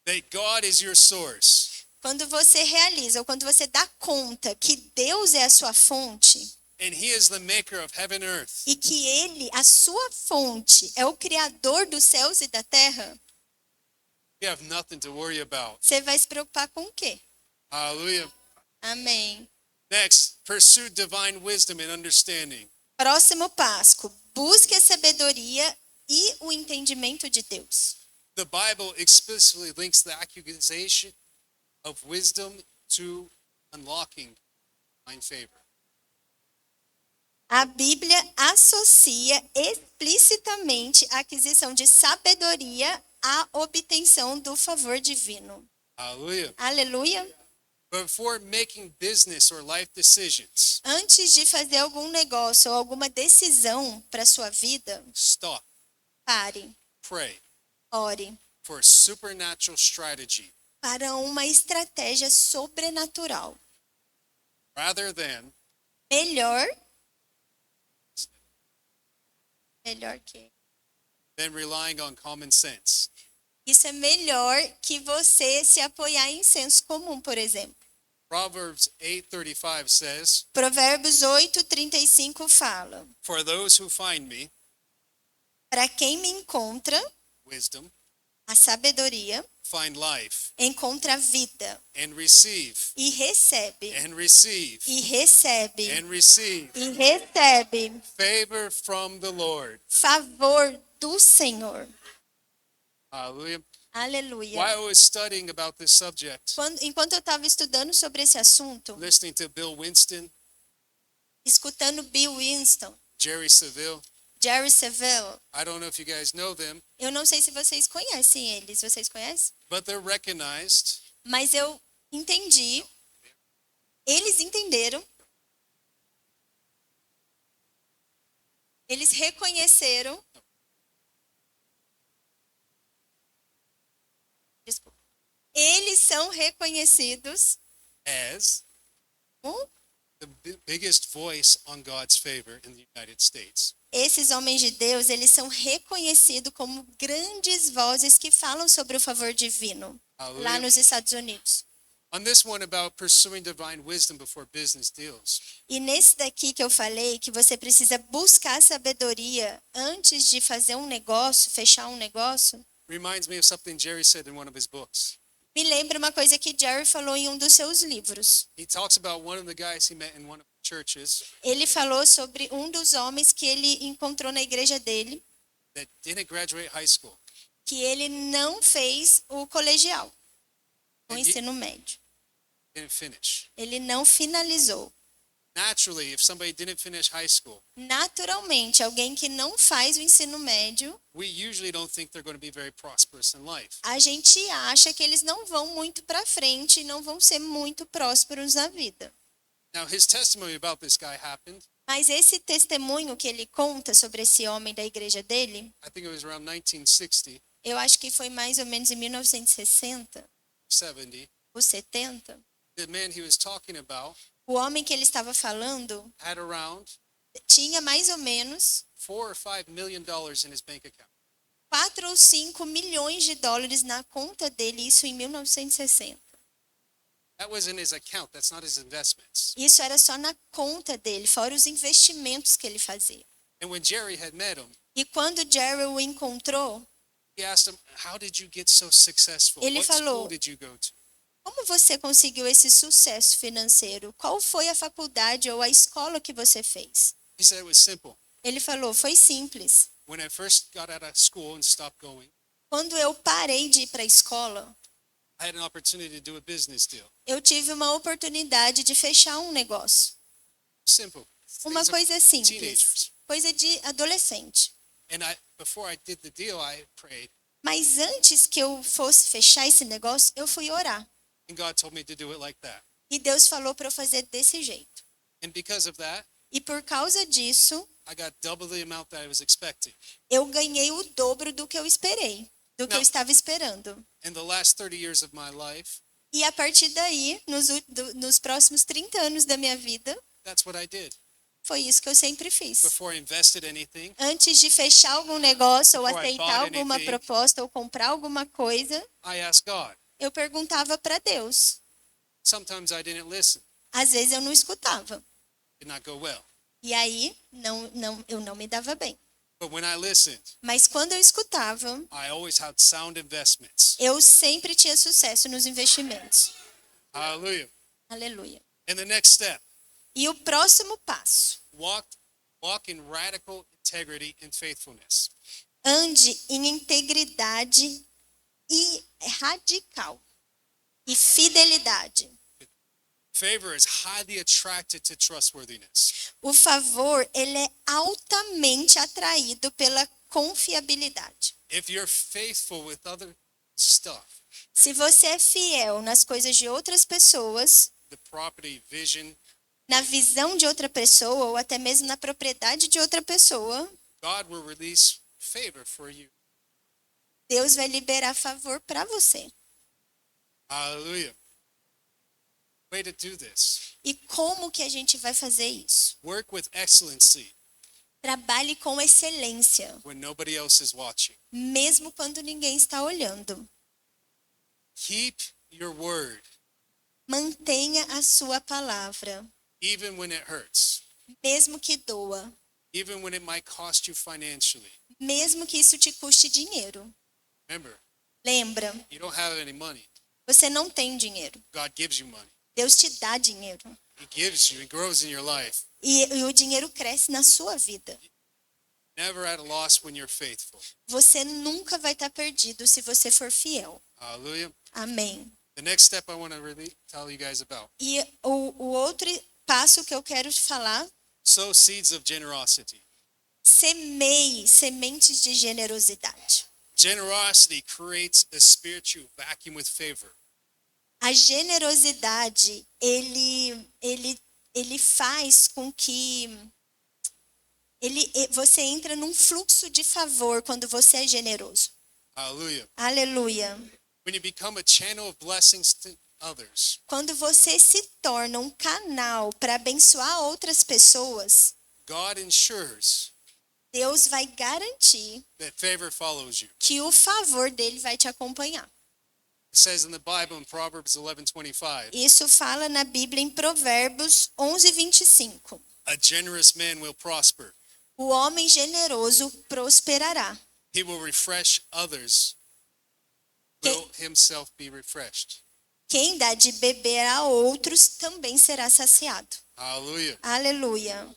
that God is your source, quando você realiza, ou quando você dá conta que Deus é a sua fonte and he is the maker of heaven and earth, e que Ele, a sua fonte, é o Criador dos céus e da terra, You have nothing to worry about. Você vai se preocupar com o quê? Hallelujah. Amém. Next, pursue divine wisdom and understanding. Próximo passo. Busque a sabedoria e o entendimento de Deus. The Bible explicitly links the accusation of wisdom to unlocking divine favor. A Bíblia associa explicitamente a aquisição de sabedoria à obtenção do favor divino. Hallelujah. Aleluia. But before making business or life decisions, Antes de fazer algum negócio ou alguma decisão para sua vida, stop, pare, pray ore for a supernatural strategy para uma estratégia sobrenatural. rather than Melhor que relying on common sense. isso é melhor que você se apoiar em senso comum, por exemplo. Proverbs 8:35 says, Provérbios 8:35 fala: "For those who find me, para quem me encontra, wisdom, a sabedoria, find life, encontra a vida and receive, e recebe, and receive, e recebe, and receive e recebe favor from the Lord." favor do Senhor. Hallelujah. Aleluia. While I was studying about this subject, Enquanto eu estava estudando sobre esse assunto, listening to Bill Winston, escutando Bill Winston, Jerry Savelle, Jerry Savelle, I don't know if you guys know them, eu não sei se vocês conhecem eles. Vocês conhecem? but they're recognized Mas eu entendi. Eles entenderam. Eles reconheceram. Desculpa. Eles são reconhecidos as como the biggest voice on God's favor in the United States. esses homens de Deus, eles são reconhecidos como grandes vozes que falam sobre o favor divino lá Hallelujah. nos Estados Unidos. On this one about pursuing divine wisdom before business deals, E nesse daqui que eu falei, que você precisa buscar sabedoria antes de fazer um negócio, fechar um negócio, reminds me of something Jerry said in one of his books. me lembra uma coisa que Jerry falou em um dos seus livros. He talks about one of the guys he met in one of the churches Ele falou sobre um dos homens que ele encontrou na igreja dele, that didn't graduate high school. que ele não fez o colegial, o And ensino médio. didn't finish. Ele não finalizou. Naturally, if somebody didn't finish high school, Naturalmente, alguém que não faz o ensino médio, we usually don't think they're going to be very prosperous in life. a gente acha que eles não vão muito para frente e não vão ser muito prósperos na vida. Now, his testimony about this guy happened, Mas esse testemunho que ele conta sobre esse homem da igreja dele, I think it was around 1960, eu acho que foi mais ou menos em 1960 70. ou 70. The man he was talking about O homem que ele estava falando had around tinha mais ou menos $4 or $5 million in his bank account. 4 ou 5 milhões de dólares na conta dele, isso em 1960. That was in his account. That's not his investments. Isso era só na conta dele, fora os investimentos que ele fazia. And when Jerry had met him, E quando Jerry o encontrou, he asked him, "How did you get so successful? Ele What falou, school did you go to?" como você conseguiu esse sucesso financeiro? Qual foi a faculdade ou a escola que você fez? He said it was simple. Ele falou, foi simples. When I first got out of school and stopped going, Quando eu parei de ir para a escola, I had an opportunity to do a business deal. eu tive uma oportunidade de fechar um negócio. Simple. Uma Things of coisa simples, teenagers. coisa de adolescente. And before I did the deal, I prayed, Mas antes que eu fosse fechar esse negócio, eu fui orar. and God told me to do it like that. E Deus falou para eu fazer desse jeito. And because of that, E por causa disso, I got double the amount that I was expecting. eu ganhei o dobro do que eu esperei, do que eu Não. estava esperando. In the last 30 years of my life, E a partir daí, nos próximos 30 anos da minha vida, that's what I did. foi isso que eu sempre fiz. Before I invested anything, Antes de fechar algum negócio, ou Before I aceitar bought alguma anything. proposta, ou comprar alguma coisa, I asked God. eu perguntava para Deus. Sometimes I didn't listen. Às vezes eu não escutava. Did not go well. E aí, eu não me dava bem. But when I listened, Mas quando eu escutava, I always had sound investments. eu sempre tinha sucesso nos investimentos. Hallelujah. Aleluia. And the next step, E o próximo passo: walk in radical integrity and faithfulness. ande em integridade e radical e fidelidade. Favor is highly attracted to trustworthiness. O favor, ele é altamente atraído pela confiabilidade. If you're faithful with other stuff, Se você é fiel nas coisas de outras pessoas, the property, vision, na visão de outra pessoa ou até mesmo na propriedade de outra pessoa, God will release favor for you. Deus vai liberar favor para você. Hallelujah. Way to do this. E como que a gente vai fazer isso? Work with excellency Trabalhe com excelência, when nobody else is watching. mesmo quando ninguém está olhando. Keep your word, Mantenha a sua palavra, even when it hurts, mesmo que doa, even when it might cost you financially. mesmo que isso te custe dinheiro. Remember, Lembra, you don't have any money. você não tem dinheiro. God gives you money. Deus te dá dinheiro. He gives you, it grows in your life. E o dinheiro cresce na sua vida. Never at a loss when you're faithful. Você nunca vai estar perdido se você for fiel. Hallelujah. Amém. The next step I want to really tell you guys about. E o outro passo que eu quero te falar: Sow seeds of generosity. semeie sementes de generosidade. Generosity creates a spiritual vacuum with favor. A generosidade, ele faz com que você entra num fluxo de favor quando você é generoso. Hallelujah. Aleluia. When you become a channel of blessings to others, Quando você se torna um canal para abençoar outras pessoas, God ensures Deus vai garantir that favor follows you. que o favor dele vai te acompanhar. It says in the Bible in Proverbs 11:25, Isso fala na Bíblia em Provérbios 11:25. a generous man will prosper. O homem generoso prosperará. He will refresh others. Will himself be refreshed. Quem dá de beber a outros também será saciado. Hallelujah. Aleluia.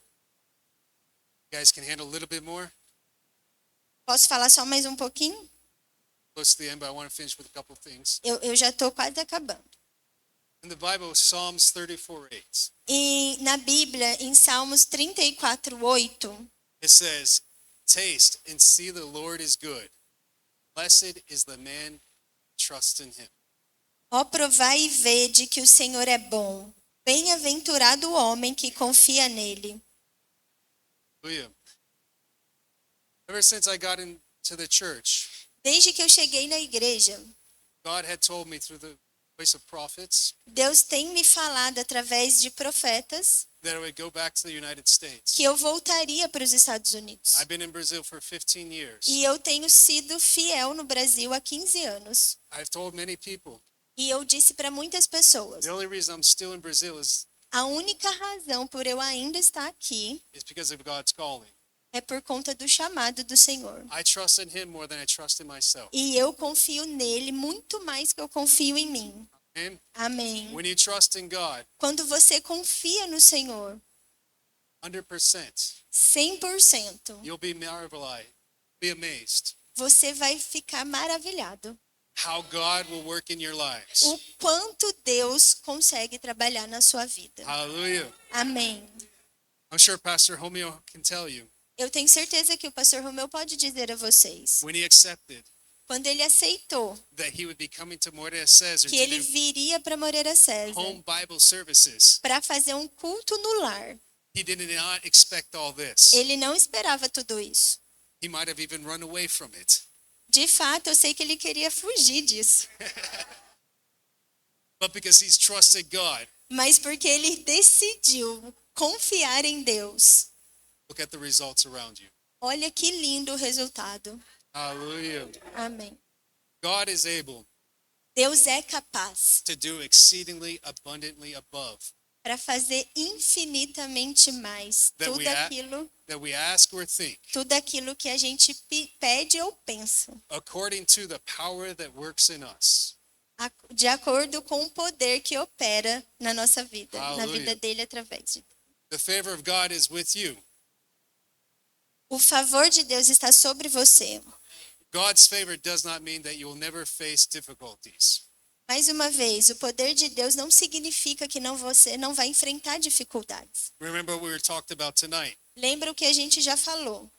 You guys can handle a little bit more? Posso falar só mais um pouquinho? Close to the end, but I want to finish with a couple of things. Eu já estou quase acabando. In the Bible, Psalms 34:8, E na Bíblia, em Salmos 34:8, it says, taste and see the Lord is good. Blessed is the man who trusts in him. ó, provai e vede que o Senhor é bom. Bem-aventurado o homem que confia nele. Hallelujah. Ever since I got into the church, Desde que eu cheguei na igreja, God had told me through the voice of prophets Deus tem me falado através de profetas that I would go back to the United States. que eu voltaria para os Estados Unidos. I've been in Brazil for 15 years. E eu tenho sido fiel no Brasil há 15 anos. I've told many people, E eu disse para muitas pessoas, the only reason I'm still in Brazil is a única razão por eu ainda estar aqui because of God's calling. é por conta do chamado do Senhor. I trust in him more than I trust in myself. E eu confio nele muito mais que eu confio em mim. Amen? Amém. When you trust in God, Quando você confia no Senhor 100%, 100%, you'll be marveled, be amazed você vai ficar maravilhado. how God will work in your lives. O quanto Deus consegue trabalhar na sua vida. Hallelujah. Amém. I'm sure Pastor Romeo can tell you, Eu tenho certeza que o pastor Romeu pode dizer a vocês, when he accepted quando ele aceitou that he would be coming to Moreira Cesar que to ele do viria para Moreira César home Bible services, para fazer um culto no lar, he did not expect all this. ele não esperava tudo isso. He might have even run away from it. De fato, eu sei que ele queria fugir disso, But because he's trusted God, mas porque ele decidiu confiar em Deus. look at the results around you. Olha que lindo o resultado. Hallelujah. Amém. God is able Deus é capaz to do exceedingly abundantly above para fazer infinitamente mais That we ask or think, tudo aquilo que a gente pede ou pensa, according to the power that works in us. de acordo com o poder que opera na nossa vida, na Aleluia. vida dele através de. The favor of God is with you. O favor de Deus está sobre você. God's favor does not mean that you'll never face difficulties. Mais uma vez, o poder de Deus não significa que você não vai enfrentar dificuldades. Remember what we were talked about tonight. Lembra o que a gente já falou?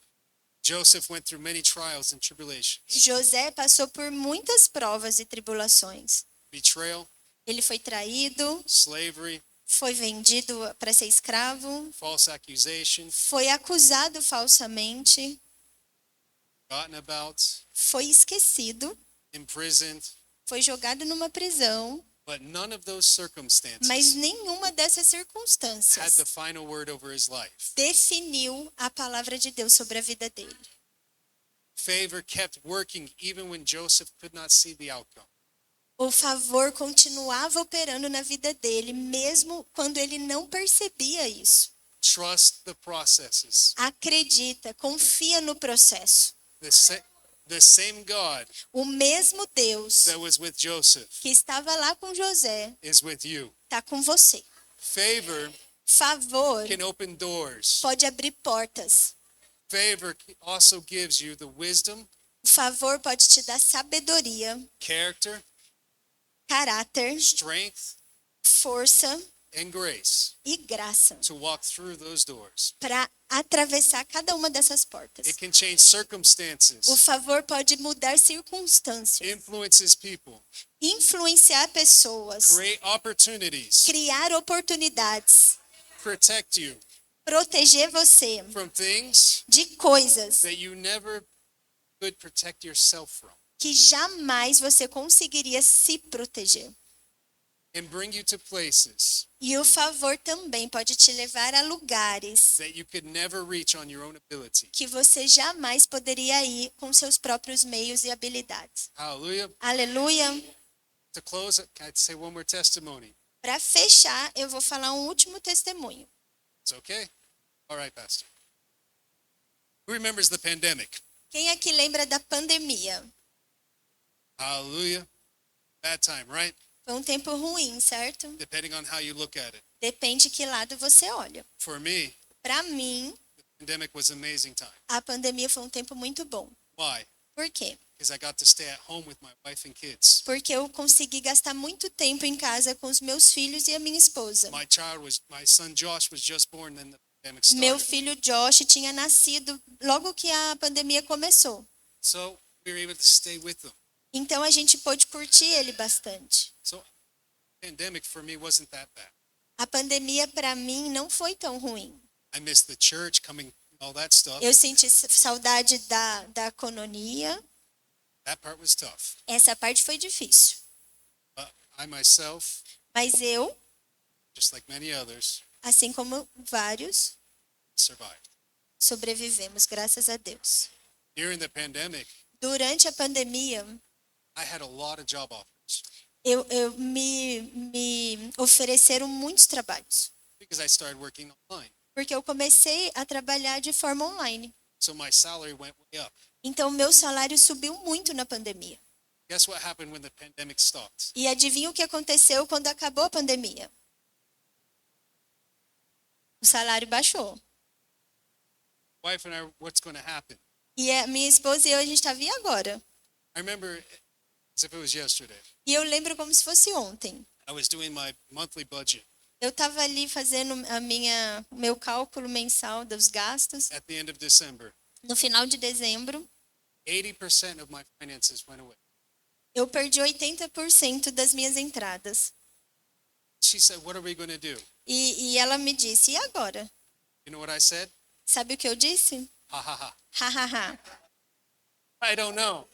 Joseph went through many trials and tribulations. José passou por muitas provas e tribulações. Betrayal, Ele foi traído, slavery, foi vendido para ser escravo, false accusation, foi acusado falsamente, forgotten about, foi esquecido, imprisoned. foi jogado numa prisão, But none of those circumstances mas nenhuma dessas had circunstâncias the final word over his life. definiu a palavra de Deus sobre a vida dele. Favor kept working even when Joseph could not see the outcome. O favor continuava operando na vida dele, mesmo quando ele não percebia isso. Trust the processes. Acredita, confia no processo. The same God O mesmo Deus that was with Joseph que estava lá com José is with you. está com você. Favor Favor can open doors. pode abrir portas. Favor also gives you the wisdom, O favor pode te dar sabedoria, character, caráter, strength, força and grace e graça to walk through those doors. para atravessar cada uma dessas portas. It can change circumstances, O favor pode mudar circunstâncias, influences people, influenciar pessoas, create opportunities, criar oportunidades, protect you proteger você from things de coisas that you never could protect yourself from, que jamais você conseguiria se proteger. and bring you to places E o favor também pode te levar a lugares that you could never reach on your own ability. que você jamais poderia ir com seus próprios meios e habilidades. Hallelujah. Aleluia! To close, can I say one more testimony? Para fechar, eu vou falar um último testemunho. It's okay? All right, Pastor. Who remembers the pandemic? Quem aqui lembra da pandemia? Hallelujah. Bad time, right? Foi um tempo ruim, certo? Depending on how you look at it. Depende que lado você olha. For me, Para mim, the pandemic was an amazing time. a pandemia foi um tempo muito bom. Why? Por quê? Because I got to stay at home with my wife and kids. Porque eu consegui gastar muito tempo em casa com os meus filhos e a minha esposa. My son Josh was just born when the pandemic Meu started. filho Josh tinha nascido logo que a pandemia começou. So we were able to stay with them. Então a gente pôde curtir ele bastante. So pandemic for me wasn't that bad. A pandemia para mim não foi tão ruim. I missed the church, coming, all that stuff. Eu senti saudade da cononia. That part was tough. Essa parte foi difícil. But I myself, Mas eu, just like many others, assim como vários, survived. sobrevivemos, graças a Deus. During the pandemic, Durante a pandemia, I had a lot of job offers me ofereceram muitos trabalhos. because I started working online. Porque eu comecei a trabalhar de forma online. So my salary went way up. Então, meu salário subiu muito na pandemia. Guess what happened when the pandemic stopped? E adivinha o que aconteceu quando acabou a pandemia? O salário baixou. Wife and I, what's going to happen? E a minha esposa e eu, a gente estava, e agora? I remember as if it was yesterday. E eu lembro como se fosse ontem. I was doing my monthly budget. Eu estava ali fazendo o meu cálculo mensal dos gastos. At the end of December, No final de dezembro, 80% of my finances went away. eu perdi 80% das minhas entradas. She said, "What are we going to do?" E ela me disse, e agora? You know what I said? Sabe o que eu disse? Ha ha ha. Ha, ha, ha. I don't know,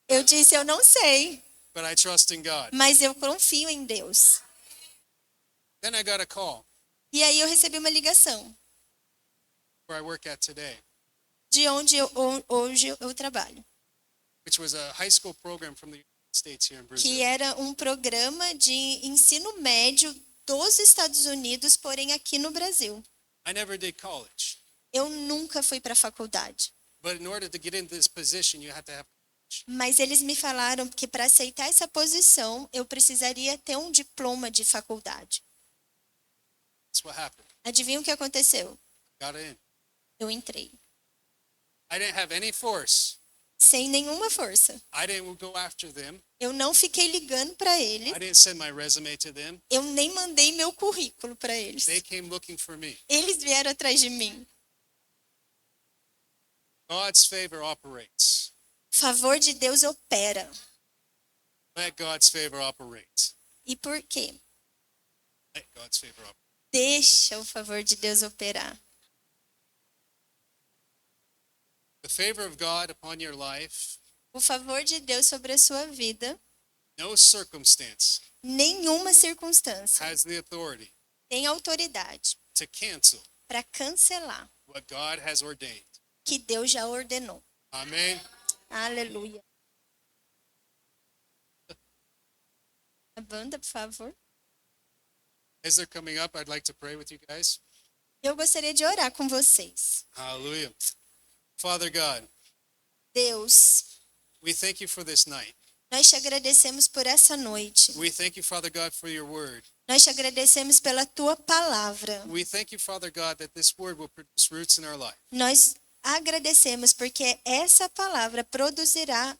Eu disse, eu não sei, but I trust in God. mas eu confio em Deus. Then I got a call E aí eu recebi uma ligação where I work at today, de onde hoje eu trabalho, which was a high school program from the United States here in Brazil. que era um programa de ensino médio dos Estados Unidos, porém aqui no Brasil. I never did college. Eu nunca fui para a faculdade. But in order to get into this position, you have to have college. Mas eles me falaram que para aceitar essa posição, eu precisaria ter um diploma de faculdade. That's what happened. Adivinha o que aconteceu? Got in. Eu entrei. I didn't have any force. Sem nenhuma força. I didn't go after them. Eu não fiquei ligando para eles. I didn't send my resume to them. Eu nem mandei meu currículo para eles. They came looking for me. Eles vieram atrás de mim. God's favor operates. O favor de Deus opera. Let God's favor operate. E por quê? Let God's favor operate. Deixa o favor de Deus operar. The favor of God upon your life, O favor de Deus sobre a sua vida, no circumstance nenhuma circunstância has the authority tem autoridade to cancel para cancelar what God has ordained. que Deus já ordenou. Amen. Aleluia. A banda, por favor. As they're coming up, I'd like to pray with you guys. Eu gostaria de orar com vocês. Hallelujah. Father God, Deus, we thank you for this night. nós te agradecemos por essa noite. We thank you, Father God, for your word. Nós te agradecemos pela tua palavra. We thank you, Father God, that this word will produce roots in our life. Nós agradecemos porque essa palavra produzirá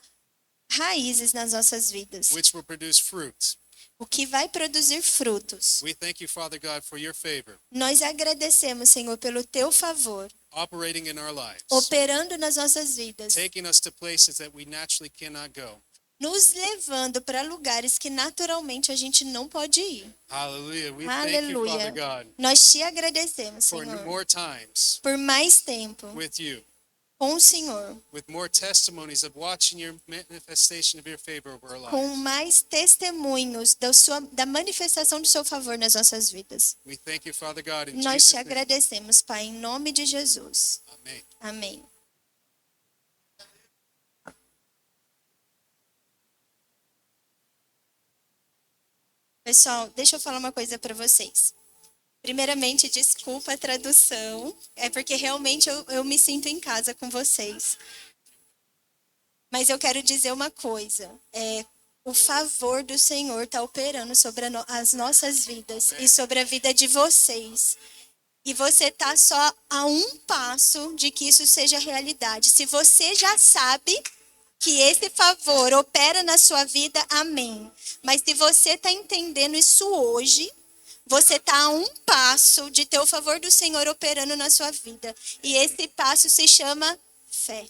raízes nas nossas vidas, which will produce fruit. o que vai produzir frutos. We thank you, Father God, for your favor Nós agradecemos, Senhor, pelo teu favor, operating in our lives, operando nas nossas vidas, taking us to places that we naturally cannot go. nos levando para lugares que naturalmente a gente não pode ir. Hallelujah. We thank you, Father Aleluia. God, Nós te agradecemos, for Senhor, more times por mais tempo with you, com o Senhor, with more testimonies of watching your manifestation of your favor over our com lives. mais testemunhos da manifestação do seu favor nas nossas vidas. We thank you, Father God, in Nós te Jesus' name. agradecemos, Pai, em nome de Jesus. Amen. Amém. Pessoal, deixa eu falar uma coisa para vocês. Primeiramente, desculpa a tradução, é porque realmente eu me sinto em casa com vocês. Mas eu quero dizer uma coisa, o favor do Senhor está operando sobre as nossas vidas e sobre a vida de vocês. E você está só a um passo de que isso seja realidade. Se você já sabe que esse favor opera na sua vida, amém. Mas se você está entendendo isso hoje, você está a um passo de ter o favor do Senhor operando na sua vida. E esse passo se chama fé.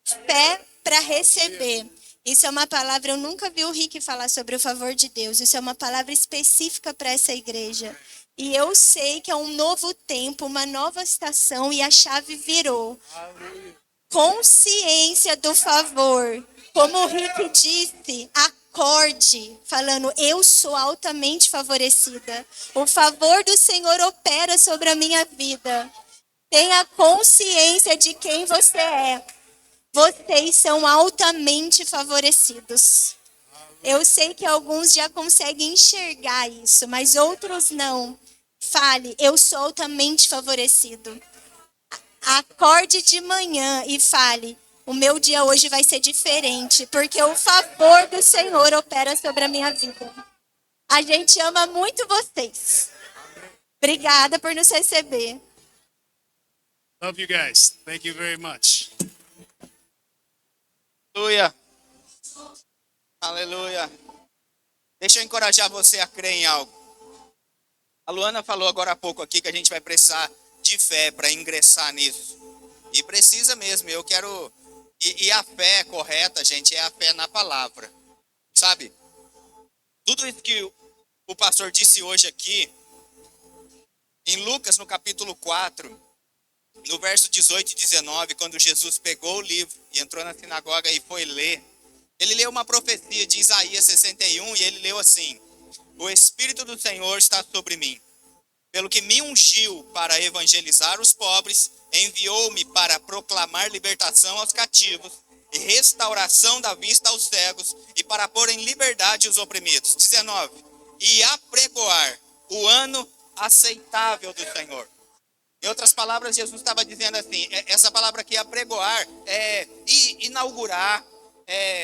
Fé para receber. Isso é uma palavra, eu nunca vi o Rick falar sobre o favor de Deus. Isso é uma palavra específica para essa igreja. E eu sei que é um novo tempo, uma nova estação e a chave virou. Consciência do favor. Como o Rick disse, acorde, falando, eu sou altamente favorecida. O favor do Senhor opera sobre a minha vida. Tenha consciência de quem você é. Vocês são altamente favorecidos. Eu sei que alguns já conseguem enxergar isso, mas outros não. Fale, eu sou altamente favorecido. Acorde de manhã e fale, o meu dia hoje vai ser diferente, porque o favor do Senhor opera sobre a minha vida. A gente ama muito vocês. Obrigada por nos receber. Love you guys. Thank you very much. Aleluia. Aleluia. Deixa eu encorajar você a crer em algo. A Luana falou agora há pouco aqui que a gente vai precisar de fé para ingressar nisso. E precisa mesmo. Eu quero... E a fé correta, gente, é a fé na palavra. Sabe? Tudo isso que o pastor disse hoje aqui, em Lucas, no capítulo 4, no verso 18 e 19, quando Jesus pegou o livro e entrou na sinagoga e foi ler, ele leu uma profecia de Isaías 61 e ele leu assim: o Espírito do Senhor está sobre mim, pelo que me ungiu para evangelizar os pobres, enviou-me para proclamar libertação aos cativos e restauração da vista aos cegos e para pôr em liberdade os oprimidos. 19. E apregoar o ano aceitável do Senhor. Em outras palavras, Jesus estava dizendo assim, essa palavra aqui, apregoar, inaugurar,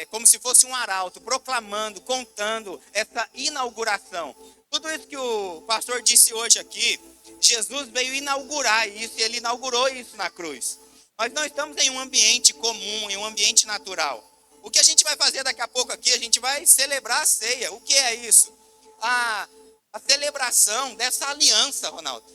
como se fosse um arauto, proclamando, contando essa inauguração. Tudo isso que o pastor disse hoje aqui, Jesus veio inaugurar isso, e ele inaugurou isso na cruz. Nós não estamos em um ambiente comum, em um ambiente natural. O que a gente vai fazer daqui a pouco aqui, a gente vai celebrar a ceia. O que é isso? A celebração dessa aliança, Ronaldo.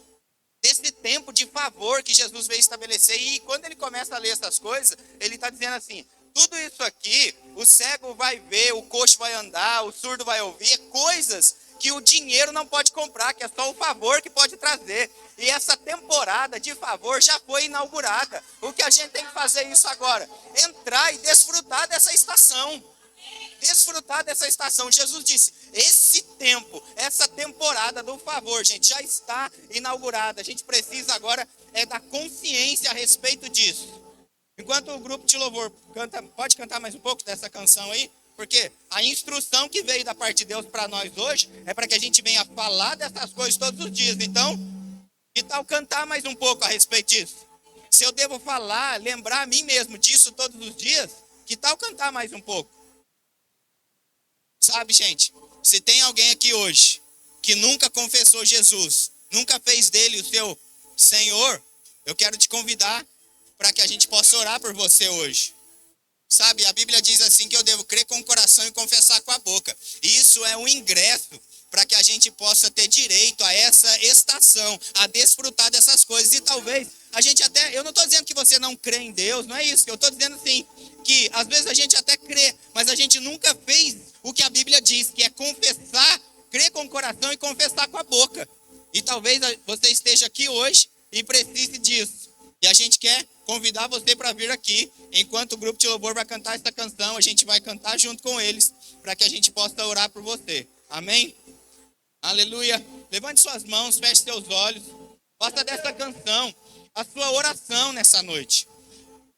Desse tempo de favor que Jesus veio estabelecer. E quando ele começa a ler essas coisas, ele está dizendo assim, tudo isso aqui, o cego vai ver, o coxo vai andar, o surdo vai ouvir, é coisas que o dinheiro não pode comprar, que é só o favor que pode trazer. E essa temporada de favor já foi inaugurada. O que a gente tem que fazer isso agora? Entrar e desfrutar dessa estação. Desfrutar dessa estação. Jesus disse, esse tempo, essa temporada do favor, gente, já está inaugurada. A gente precisa agora da consciência a respeito disso. Enquanto o grupo de louvor canta, pode cantar mais um pouco dessa canção aí? Porque a instrução que veio da parte de Deus para nós hoje é para que a gente venha falar dessas coisas todos os dias. Então, que tal cantar mais um pouco a respeito disso? Se eu devo falar, lembrar a mim mesmo disso todos os dias, que tal cantar mais um pouco? Sabe, gente, se tem alguém aqui hoje que nunca confessou Jesus, nunca fez dele o seu Senhor, eu quero te convidar para que a gente possa orar por você hoje. Sabe, a Bíblia diz assim que eu devo crer com o coração e confessar com a boca. Isso é um ingresso para que a gente possa ter direito a essa estação, a desfrutar dessas coisas. E talvez a gente até, eu não estou dizendo que você não crê em Deus, não é isso. Eu estou dizendo assim, que às vezes a gente até crê, mas a gente nunca fez o que a Bíblia diz, que é confessar, crer com o coração e confessar com a boca. E talvez você esteja aqui hoje e precise disso. E a gente quer convidar você para vir aqui, enquanto o grupo de louvor vai cantar essa canção, a gente vai cantar junto com eles, para que a gente possa orar por você. Amém? Aleluia. Levante suas mãos, feche seus olhos, faça dessa canção a sua oração nessa noite.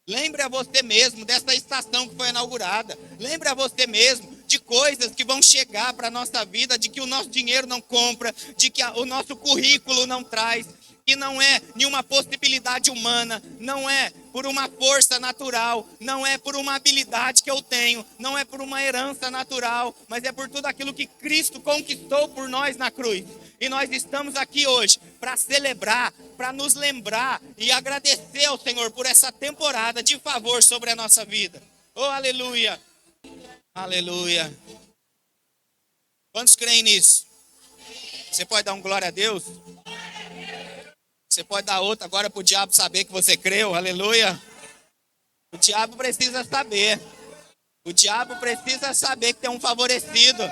Lembre a você mesmo dessa estação que foi inaugurada. Lembre a você mesmo de coisas que vão chegar para a nossa vida, de que o nosso dinheiro não compra, de que o nosso currículo não traz, que não é nenhuma possibilidade humana, não é por uma força natural, não é por uma habilidade que eu tenho, não é por uma herança natural, mas é por tudo aquilo que Cristo conquistou por nós na cruz. E nós estamos aqui hoje para celebrar, para nos lembrar e agradecer ao Senhor por essa temporada de favor sobre a nossa vida. Oh, aleluia! Aleluia! Quantos creem nisso? Você pode dar um glória a Deus? Você pode dar outra agora para o diabo saber que você creu, aleluia. O diabo precisa saber. O diabo precisa saber que tem um favorecido.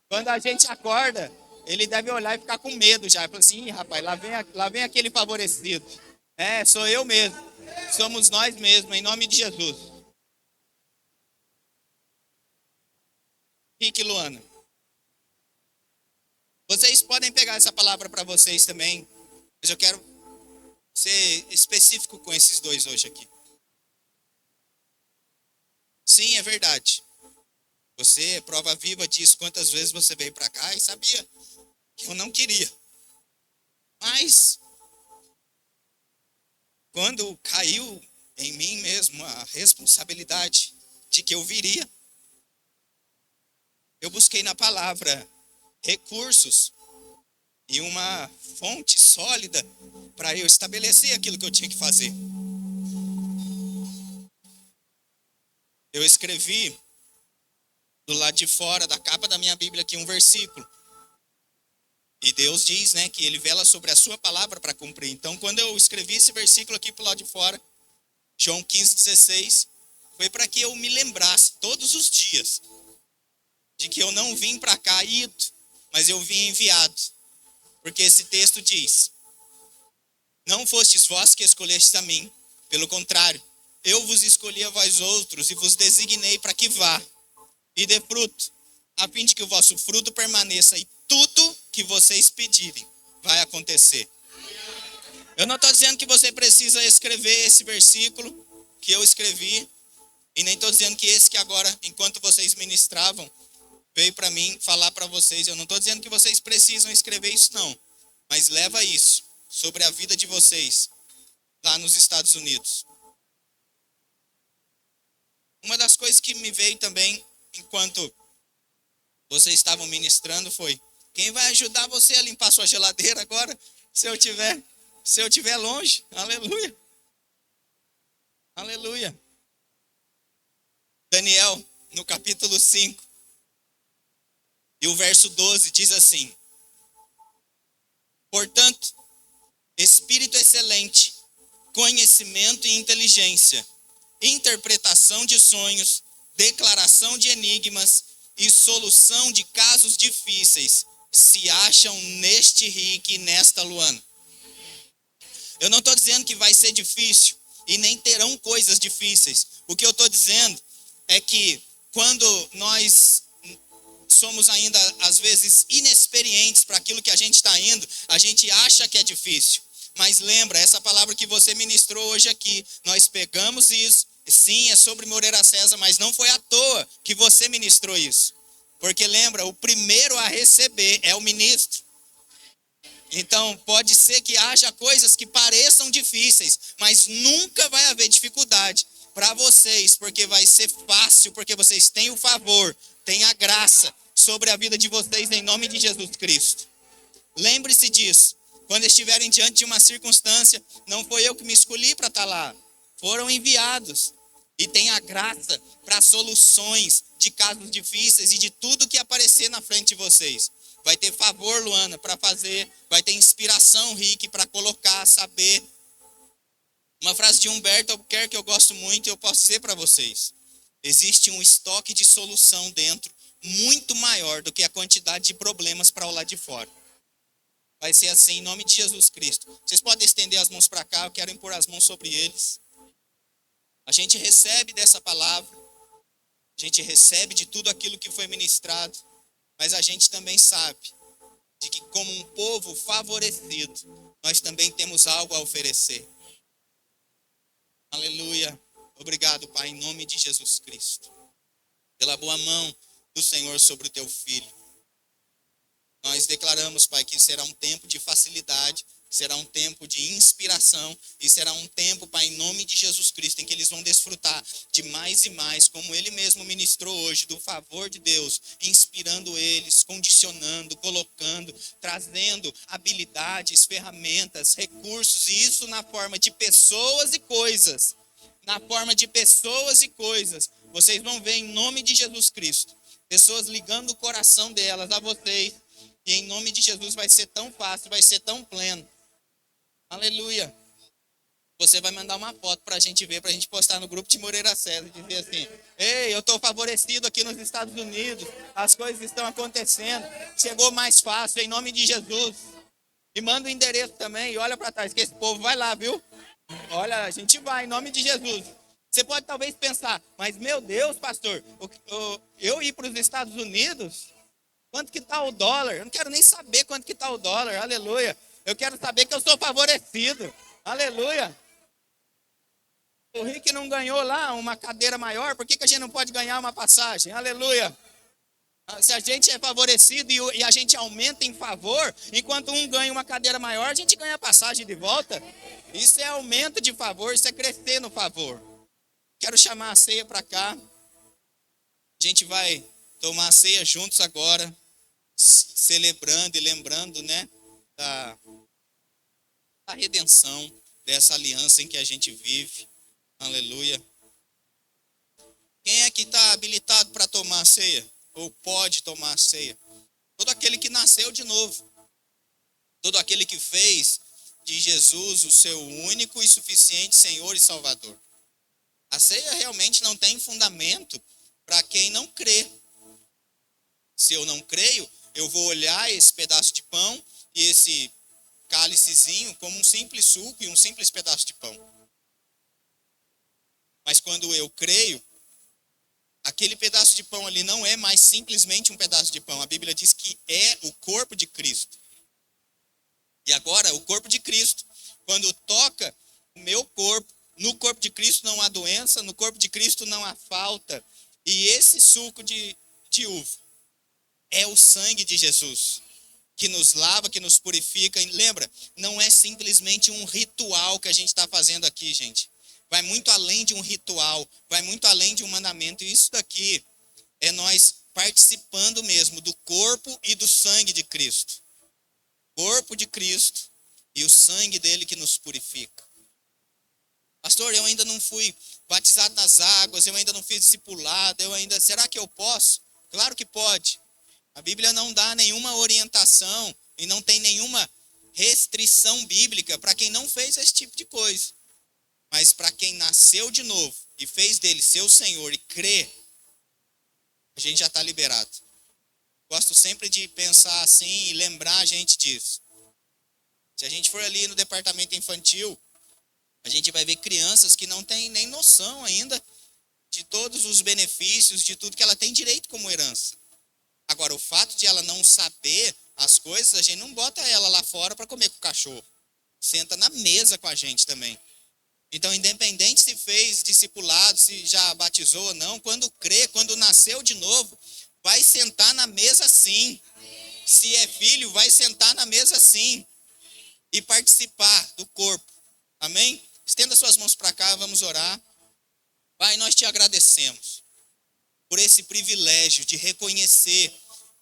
Quando a gente acorda, ele deve olhar e ficar com medo já. Fala assim, rapaz, lá vem aquele favorecido. É, sou eu mesmo. Somos nós mesmos, em nome de Jesus. Rick e Luana. Vocês podem pegar essa palavra para vocês também. Mas eu quero ser específico com esses dois hoje aqui. Sim, é verdade. Você é prova viva disso. Quantas vezes você veio para cá e sabia que eu não queria. Mas, quando caiu em mim mesmo a responsabilidade de que eu viria, eu busquei na palavra recursos e uma fonte sólida para eu estabelecer aquilo que eu tinha que fazer. Eu escrevi do lado de fora da capa da minha Bíblia aqui um versículo. E Deus diz, né, que Ele vela sobre a sua palavra para cumprir. Então, quando eu escrevi esse versículo aqui pro lado de fora, João 15:16, foi para que eu me lembrasse todos os dias de que eu não vim para cá ido, mas eu vim enviado. Porque esse texto diz, não fostes vós que escolhestes a mim, pelo contrário, eu vos escolhi a vós outros e vos designei para que vá e dê fruto, a fim de que o vosso fruto permaneça e tudo que vocês pedirem vai acontecer. Eu não estou dizendo que você precisa escrever esse versículo que eu escrevi, e nem estou dizendo que esse que agora, enquanto vocês ministravam, veio para mim falar para vocês. Eu não estou dizendo que vocês precisam escrever isso, não. Mas leva isso sobre a vida de vocês lá nos Estados Unidos. Uma das coisas que me veio também, enquanto vocês estavam ministrando, foi: quem vai ajudar você a limpar sua geladeira agora, se eu tiver longe? Aleluia. Aleluia. Daniel, no capítulo 5, e o verso 12 diz assim: portanto, espírito excelente, conhecimento e inteligência, interpretação de sonhos, declaração de enigmas e solução de casos difíceis se acham neste Rick e nesta Luana. Eu não estou dizendo que vai ser difícil e nem terão coisas difíceis. O que eu estou dizendo é que quando nós somos ainda, às vezes, inexperientes para aquilo que a gente está indo, a gente acha que é difícil. Mas lembra, essa palavra que você ministrou hoje aqui, nós pegamos isso, sim, é sobre Moreira César, mas não foi à toa que você ministrou isso. Porque lembra, o primeiro a receber é o ministro. Então, pode ser que haja coisas que pareçam difíceis, mas nunca vai haver dificuldade para vocês, porque vai ser fácil, porque vocês têm o favor, têm a graça sobre a vida de vocês em nome de Jesus Cristo. Lembre-se disso. Quando estiverem diante de uma circunstância, não foi eu que me escolhi para estar lá. Foram enviados. E tem a graça para soluções de casos difíceis e de tudo que aparecer na frente de vocês. Vai ter favor, Luana, para fazer. Vai ter inspiração, Rick, para colocar, saber. Uma frase de Humberto Albuquerque que eu gosto muito e eu posso dizer para vocês. Existe um estoque de solução dentro muito maior do que a quantidade de problemas para o lado de fora. Vai ser assim em nome de Jesus Cristo. Vocês podem estender as mãos para cá, eu quero impor as mãos sobre eles. A gente recebe dessa palavra, a gente recebe de tudo aquilo que foi ministrado, mas a gente também sabe de que como um povo favorecido, nós também temos algo a oferecer. Aleluia. Obrigado, Pai, em nome de Jesus Cristo. Pela boa mão do Senhor sobre o teu filho. Nós declaramos, Pai, que será um tempo de facilidade, será um tempo de inspiração e será um tempo, Pai, em nome de Jesus Cristo, em que eles vão desfrutar de mais e mais, como Ele mesmo ministrou hoje, do favor de Deus, inspirando eles, condicionando, colocando, trazendo habilidades, ferramentas, recursos, e isso na forma de pessoas e coisas. Na forma de pessoas e coisas. Vocês vão ver em nome de Jesus Cristo, pessoas ligando o coração delas a vocês. E em nome de Jesus vai ser tão fácil, vai ser tão pleno. Aleluia. Você vai mandar uma foto para a gente ver, para a gente postar no grupo de Moreira César. E dizer assim: ei, eu estou favorecido aqui nos Estados Unidos. As coisas estão acontecendo. Chegou mais fácil, em nome de Jesus. E manda o endereço também. E olha para trás, que esse povo vai lá, viu? Olha, a gente vai, em nome de Jesus. Você pode talvez pensar: mas meu Deus, pastor, eu ir para os Estados Unidos... Quanto que está o dólar? Eu não quero nem saber quanto que está o dólar. Aleluia. Eu quero saber que eu sou favorecido. Aleluia. O Rick não ganhou lá uma cadeira maior. Por que a gente não pode ganhar uma passagem? Aleluia. Se a gente é favorecido e a gente aumenta em favor, enquanto um ganha uma cadeira maior, a gente ganha a passagem de volta. Isso é aumento de favor, isso é crescer no favor. Quero chamar a ceia para cá. A gente vai tomar a ceia juntos agora, celebrando e lembrando, né, da redenção, dessa aliança em que a gente vive. Aleluia. Quem é que está habilitado para tomar a ceia? Ou pode tomar a ceia? Todo aquele que nasceu de novo. Todo aquele que fez de Jesus o seu único e suficiente Senhor e Salvador. A ceia realmente não tem fundamento para quem não crê. Se eu não creio, eu vou olhar esse pedaço de pão e esse cálicezinho como um simples suco e um simples pedaço de pão. Mas quando eu creio, aquele pedaço de pão ali não é mais simplesmente um pedaço de pão. A Bíblia diz que é o corpo de Cristo. E agora, o corpo de Cristo, quando toca o meu corpo, no corpo de Cristo não há doença, no corpo de Cristo não há falta. E esse suco de uva, é o sangue de Jesus, que nos lava, que nos purifica. E lembra, não é simplesmente um ritual que a gente está fazendo aqui, gente. Vai muito além de um ritual, vai muito além de um mandamento. E isso daqui é nós participando mesmo do corpo e do sangue de Cristo. Corpo de Cristo e o sangue dele que nos purifica. Pastor, eu ainda não fui batizado nas águas, eu ainda não fiz discipulado, será que eu posso? Claro que pode. A Bíblia não dá nenhuma orientação e não tem nenhuma restrição bíblica para quem não fez esse tipo de coisa. Mas para quem nasceu de novo e fez dele seu Senhor e crê, a gente já está liberado. Gosto sempre de pensar assim e lembrar a gente disso. Se a gente for ali no departamento infantil, a gente vai ver crianças que não têm nem noção ainda de todos os benefícios, de tudo que ela tem direito como herança. Agora, o fato de ela não saber as coisas, a gente não bota ela lá fora para comer com o cachorro. Senta na mesa com a gente também. Então, independente se fez discipulado, se já batizou ou não, quando crê, quando nasceu de novo, vai sentar na mesa sim. Se é filho, vai sentar na mesa sim. E participar do corpo. Amém? Estenda suas mãos para cá, vamos orar. Pai, nós te agradecemos por esse privilégio de reconhecer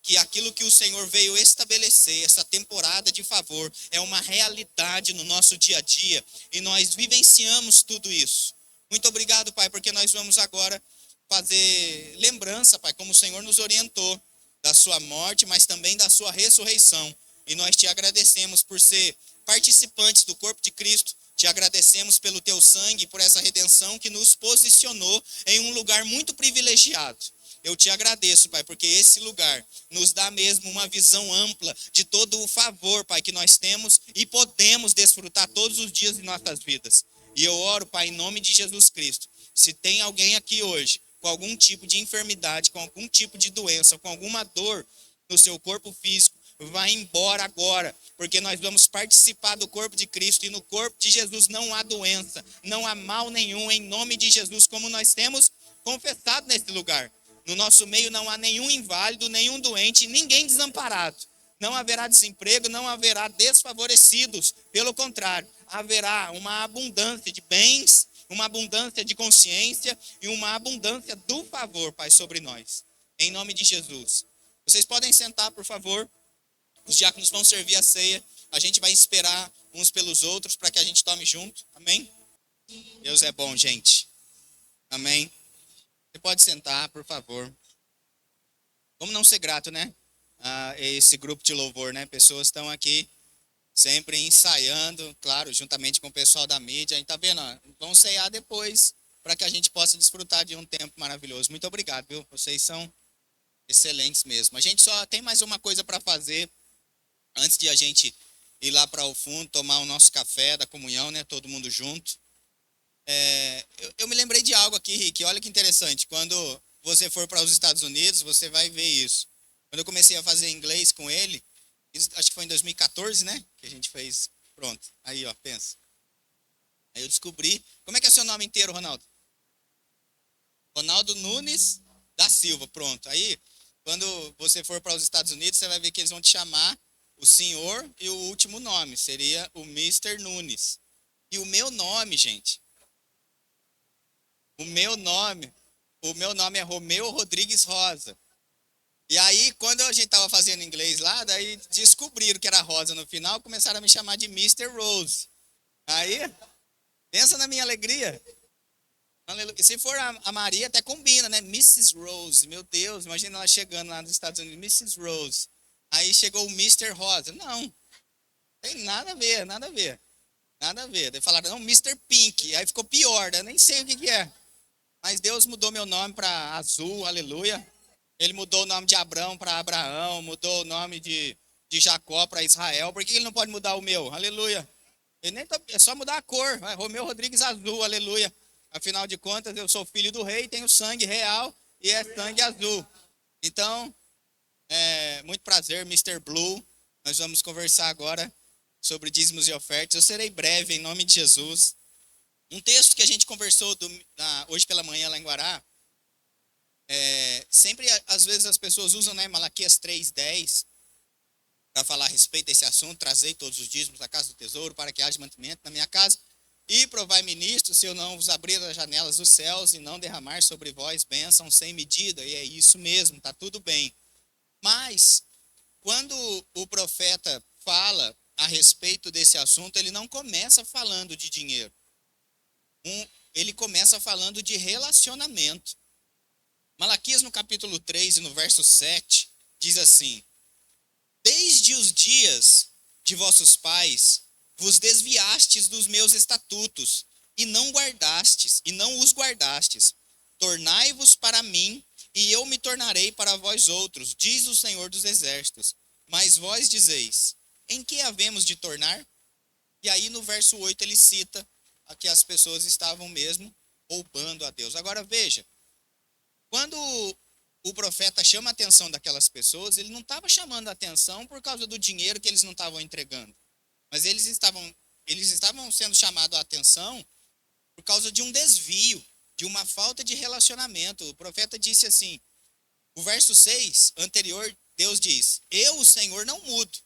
que aquilo que o Senhor veio estabelecer, essa temporada de favor, é uma realidade no nosso dia a dia. E nós vivenciamos tudo isso. Muito obrigado, Pai, porque nós vamos agora fazer lembrança, Pai, como o Senhor nos orientou, da sua morte, mas também da sua ressurreição. E nós te agradecemos por ser participantes do corpo de Cristo. Te agradecemos pelo teu sangue, por essa redenção que nos posicionou em um lugar muito privilegiado. Eu te agradeço, Pai, porque esse lugar nos dá mesmo uma visão ampla de todo o favor, Pai, que nós temos e podemos desfrutar todos os dias de nossas vidas. E eu oro, Pai, em nome de Jesus Cristo. Se tem alguém aqui hoje com algum tipo de enfermidade, com algum tipo de doença, com alguma dor no seu corpo físico, vai embora agora, porque nós vamos participar do corpo de Cristo, e no corpo de Jesus não há doença, não há mal nenhum, em nome de Jesus, como nós temos confessado nesse lugar. No nosso meio não há nenhum inválido, nenhum doente, ninguém desamparado. Não haverá desemprego, não haverá desfavorecidos, pelo contrário, haverá uma abundância de bens, uma abundância de consciência e uma abundância do favor, Pai, sobre nós. Em nome de Jesus. Vocês podem sentar, por favor. Os diáconos vão servir a ceia. A gente vai esperar uns pelos outros para que a gente tome junto. Amém? Deus é bom, gente. Amém? Você pode sentar, por favor. Como não ser grato, né? A esse grupo de louvor, né? Pessoas estão aqui sempre ensaiando, claro, juntamente com o pessoal da mídia. A gente tá vendo, ó, vão ceiar depois para que a gente possa desfrutar de um tempo maravilhoso. Muito obrigado, viu? Vocês são excelentes mesmo. A gente só tem mais uma coisa para fazer antes de a gente ir lá para o fundo, tomar o nosso café da comunhão, né? Todo mundo junto. Eu me lembrei de algo aqui, Rick. Olha que interessante. Quando você for para os Estados Unidos, você vai ver isso. Quando eu comecei a fazer inglês com ele, acho que foi em 2014, né? Que a gente fez. Pronto. Aí, ó, pensa. Aí eu descobri. Como é que é seu nome inteiro, Ronaldo? Ronaldo Nunes da Silva. Pronto. Aí, quando você for para os Estados Unidos, você vai ver que eles vão te chamar o senhor e o último nome. Seria o Mr. Nunes. E o meu nome, gente. O meu nome é Romeu Rodrigues Rosa. E aí, quando a gente estava fazendo inglês lá, daí descobriram que era Rosa no final, começaram a me chamar de Mr. Rose. Aí, pensa na minha alegria. Se for a Maria, até combina, né? Mrs. Rose, meu Deus, imagina ela chegando lá nos Estados Unidos, Mrs. Rose. Aí chegou o Mr. Rosa. Não, tem nada a ver, nada a ver. Nada a ver. Daí falaram, não, Mr. Pink. Aí ficou pior, né? Nem sei o que é. Mas Deus mudou meu nome para Azul, aleluia. Ele mudou o nome de Abrão para Abraão, mudou o nome de Jacó para Israel. Por que ele não pode mudar o meu? Aleluia. É só mudar a cor. Vai, Romeu Rodrigues Azul, aleluia. Afinal de contas, eu sou filho do rei, tenho sangue real e é sangue azul. Então, muito prazer, Mr. Blue. Nós vamos conversar agora sobre dízimos e ofertas. Eu serei breve, em nome de Jesus. Um texto que a gente conversou hoje pela manhã lá em Guará sempre, às vezes, as pessoas usam, né, Malaquias 3:10 para falar a respeito desse assunto. Trazei todos os dízimos da casa do tesouro para que haja mantimento na minha casa. E provai-me nisto, se eu não vos abrir as janelas dos céus e não derramar sobre vós bênção sem medida. E é isso mesmo, tá tudo bem. Mas, quando o profeta fala a respeito desse assunto, ele não começa falando de dinheiro. Ele começa falando de relacionamento. Malaquias, no capítulo 3 e no verso 7, diz assim: desde os dias de vossos pais, vos desviastes dos meus estatutos, e não guardastes, e não os guardastes. Tornai-vos para mim, e eu me tornarei para vós outros, diz o Senhor dos Exércitos. Mas vós dizeis: em que havemos de tornar? E aí no verso 8 ele cita que as pessoas estavam mesmo roubando a Deus. Agora veja, quando o profeta chama a atenção daquelas pessoas, ele não estava chamando a atenção por causa do dinheiro que eles não estavam entregando. Mas eles estavam sendo chamados a atenção por causa de um desvio, de uma falta de relacionamento. O profeta disse assim, o verso 6 anterior, Deus diz: eu, o Senhor, não mudo.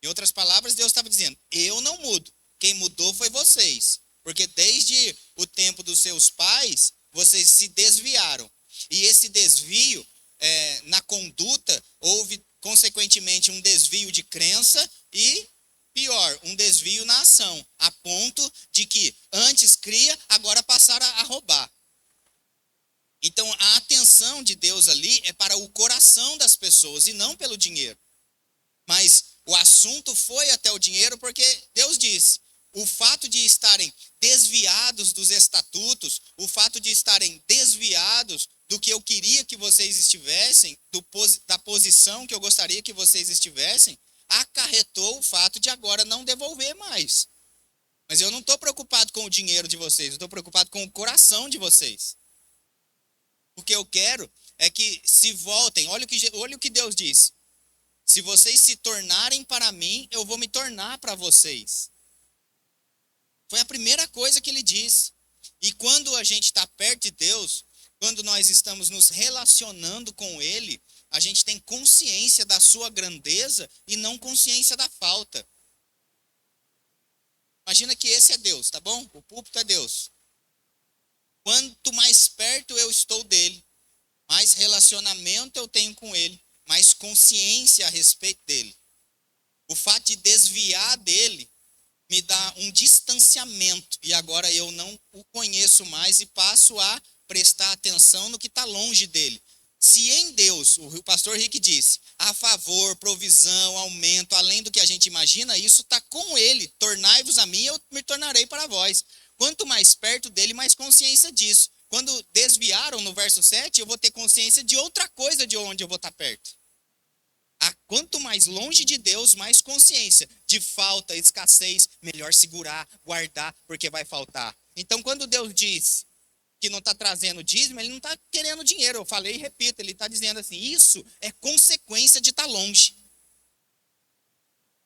Em outras palavras, Deus estava dizendo: eu não mudo. Quem mudou foi vocês. Porque desde o tempo dos seus pais, vocês se desviaram. E esse desvio, na conduta, houve, consequentemente, um desvio de crença e, pior, um desvio na ação. A ponto de que antes cria, agora passaram a roubar. Então, a atenção de Deus ali é para o coração das pessoas e não pelo dinheiro. Mas o assunto foi até o dinheiro porque Deus disse: o fato de estarem desviados dos estatutos, o fato de estarem desviados do que eu queria que vocês estivessem, da posição que eu gostaria que vocês estivessem, acarretou o fato de agora não devolver mais. Mas eu não estou preocupado com o dinheiro de vocês, eu estou preocupado com o coração de vocês. O que eu quero é que se voltem, olha o que Deus disse: se vocês se tornarem para mim, eu vou me tornar para vocês. Foi a primeira coisa que ele disse. E quando a gente está perto de Deus, quando nós estamos nos relacionando com Ele, a gente tem consciência da sua grandeza e não consciência da falta. Imagina que esse é Deus, tá bom? O púlpito é Deus. Quanto mais perto eu estou dele, mais relacionamento eu tenho com ele, mais consciência a respeito dele. O fato de desviar dele me dá um distanciamento e agora eu não o conheço mais e passo a prestar atenção no que está longe dele. Se em Deus, o pastor Rick disse, a favor, provisão, aumento, além do que a gente imagina, isso está com ele. Tornai-vos a mim, eu me tornarei para vós. Quanto mais perto dele, mais consciência disso. Quando desviaram no verso 7, eu vou ter consciência de outra coisa de onde eu vou estar perto. Quanto mais longe de Deus, mais consciência de falta, escassez, melhor segurar, guardar, porque vai faltar. Então, quando Deus diz que não está trazendo dízimo, ele não está querendo dinheiro. Eu falei e repito, ele está dizendo assim, isso é consequência de estar longe.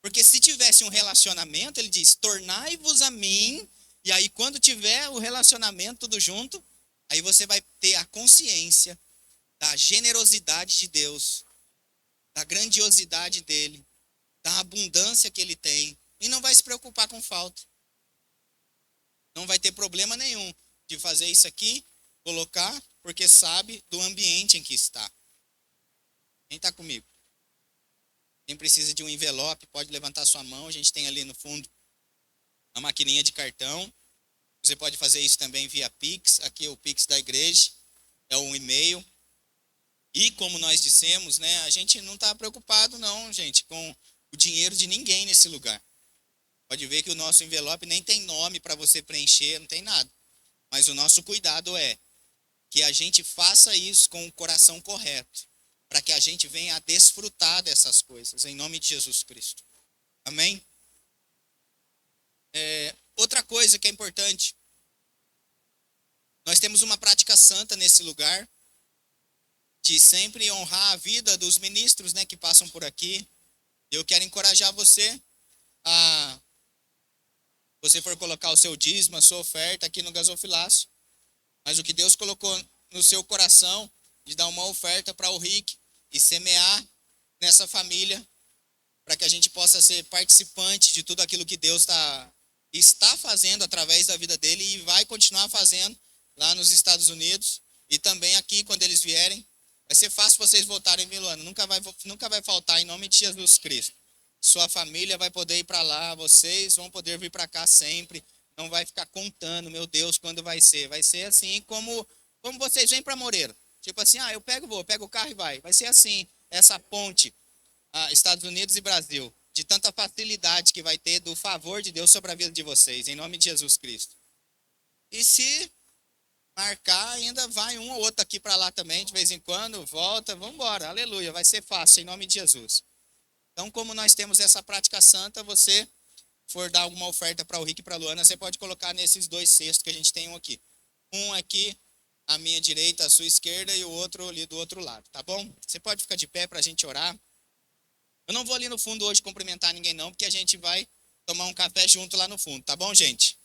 Porque se tivesse um relacionamento, ele diz, tornai-vos a mim, e aí quando tiver o relacionamento tudo junto, aí você vai ter a consciência da generosidade de Deus, da grandiosidade dele, da abundância que ele tem, e não vai se preocupar com falta. Não vai ter problema nenhum de fazer isso aqui, colocar, porque sabe do ambiente em que está. Quem está comigo? Quem precisa de um envelope, pode levantar sua mão, a gente tem ali no fundo uma maquininha de cartão. Você pode fazer isso também via Pix, aqui é o Pix da igreja, é um e-mail. E como nós dissemos, né, a gente não está preocupado não, gente, com o dinheiro de ninguém nesse lugar. Pode ver que o nosso envelope nem tem nome para você preencher, não tem nada. Mas o nosso cuidado é que a gente faça isso com o coração correto, para que a gente venha a desfrutar dessas coisas, em nome de Jesus Cristo. Amém? Outra coisa que é importante, nós temos uma prática santa nesse lugar, de sempre honrar a vida dos ministros, né, que passam por aqui. Eu quero encorajar você a, você for colocar o seu dízimo, a sua oferta aqui no gasofilácio, mas o que Deus colocou no seu coração, de dar uma oferta para o Rick e semear nessa família, para que a gente possa ser participante de tudo aquilo que Deus está fazendo através da vida dele e vai continuar fazendo lá nos Estados Unidos e também aqui quando eles vierem. Vai ser fácil vocês voltarem, viu, Luana? Nunca vai faltar, em nome de Jesus Cristo. Sua família vai poder ir para lá, vocês vão poder vir para cá sempre. Não vai ficar contando, meu Deus, quando vai ser. Vai ser assim como vocês vêm para Moreira. Tipo assim, eu pego o carro e vai. Vai ser assim, essa ponte, Estados Unidos e Brasil, de tanta facilidade que vai ter do favor de Deus sobre a vida de vocês, em nome de Jesus Cristo. E se marcar, ainda vai um ou outro aqui para lá também, de vez em quando, volta, vamos embora, aleluia, vai ser fácil, em nome de Jesus. Então, como nós temos essa prática santa, você for dar alguma oferta para o Rick e para a Luana, você pode colocar nesses 2 cestos que a gente tem um aqui. Um aqui, à minha direita, à sua esquerda, e o outro ali do outro lado, tá bom? Você pode ficar de pé para a gente orar. Eu não vou ali no fundo hoje cumprimentar ninguém não, porque a gente vai tomar um café junto lá no fundo, tá bom, gente?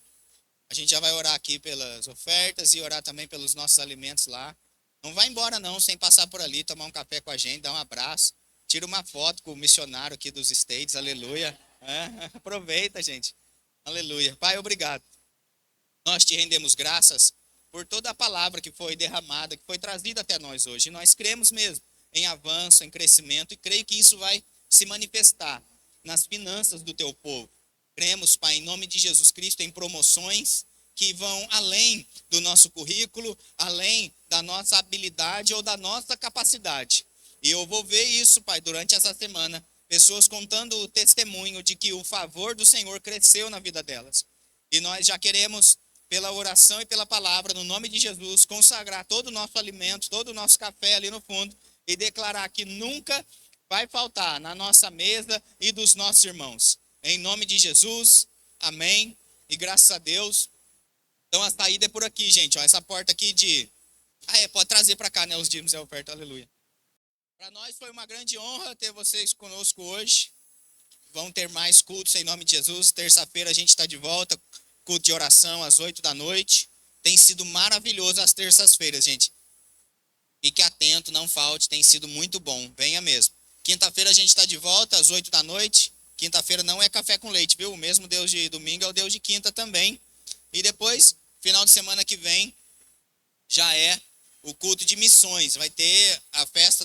A gente já vai orar aqui pelas ofertas e orar também pelos nossos alimentos lá. Não vai embora não, sem passar por ali, tomar um café com a gente, dar um abraço. Tira uma foto com o missionário aqui dos States, aleluia. Aproveita, gente. Aleluia. Pai, obrigado. Nós te rendemos graças por toda a palavra que foi derramada, que foi trazida até nós hoje. E nós cremos mesmo em avanço, em crescimento, e creio que isso vai se manifestar nas finanças do teu povo. Cremos, Pai, em nome de Jesus Cristo, em promoções que vão além do nosso currículo, além da nossa habilidade ou da nossa capacidade. E eu vou ver isso, Pai, durante essa semana, pessoas contando o testemunho de que o favor do Senhor cresceu na vida delas. E nós já queremos, pela oração e pela palavra, no nome de Jesus, consagrar todo o nosso alimento, todo o nosso café ali no fundo e declarar que nunca vai faltar na nossa mesa e dos nossos irmãos. Em nome de Jesus, amém. E graças a Deus. Então a saída é por aqui, gente. Ó, essa porta aqui pode trazer para cá, né? Os dízimos e a oferta, aleluia. Para nós foi uma grande honra ter vocês conosco hoje. Vão ter mais cultos em nome de Jesus. Terça-feira a gente está de volta. Culto de oração às 8 da noite. Tem sido maravilhoso as terças-feiras, gente. Fique atento, não falte. Tem sido muito bom. Venha mesmo. Quinta-feira a gente está de volta às 8 da noite. Quinta-feira não é café com leite, viu? O mesmo Deus de domingo é o Deus de quinta também. E depois, final de semana que vem, já é o culto de missões. Vai ter a festa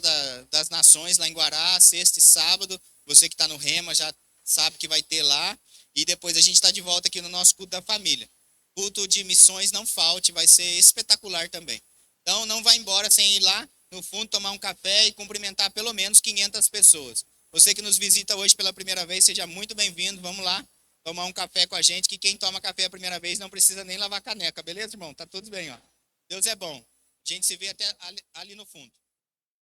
das nações lá em Guará, sexta e sábado. Você que está no Rema já sabe que vai ter lá. E depois a gente está de volta aqui no nosso culto da família. Culto de missões, não falte, vai ser espetacular também. Então não vá embora sem ir lá no fundo tomar um café e cumprimentar pelo menos 500 pessoas. Você que nos visita hoje pela primeira vez, seja muito bem-vindo. Vamos lá tomar um café com a gente, que quem toma café a primeira vez não precisa nem lavar caneca. Beleza, irmão? Tá tudo bem, ó. Deus é bom. A gente se vê até ali no fundo.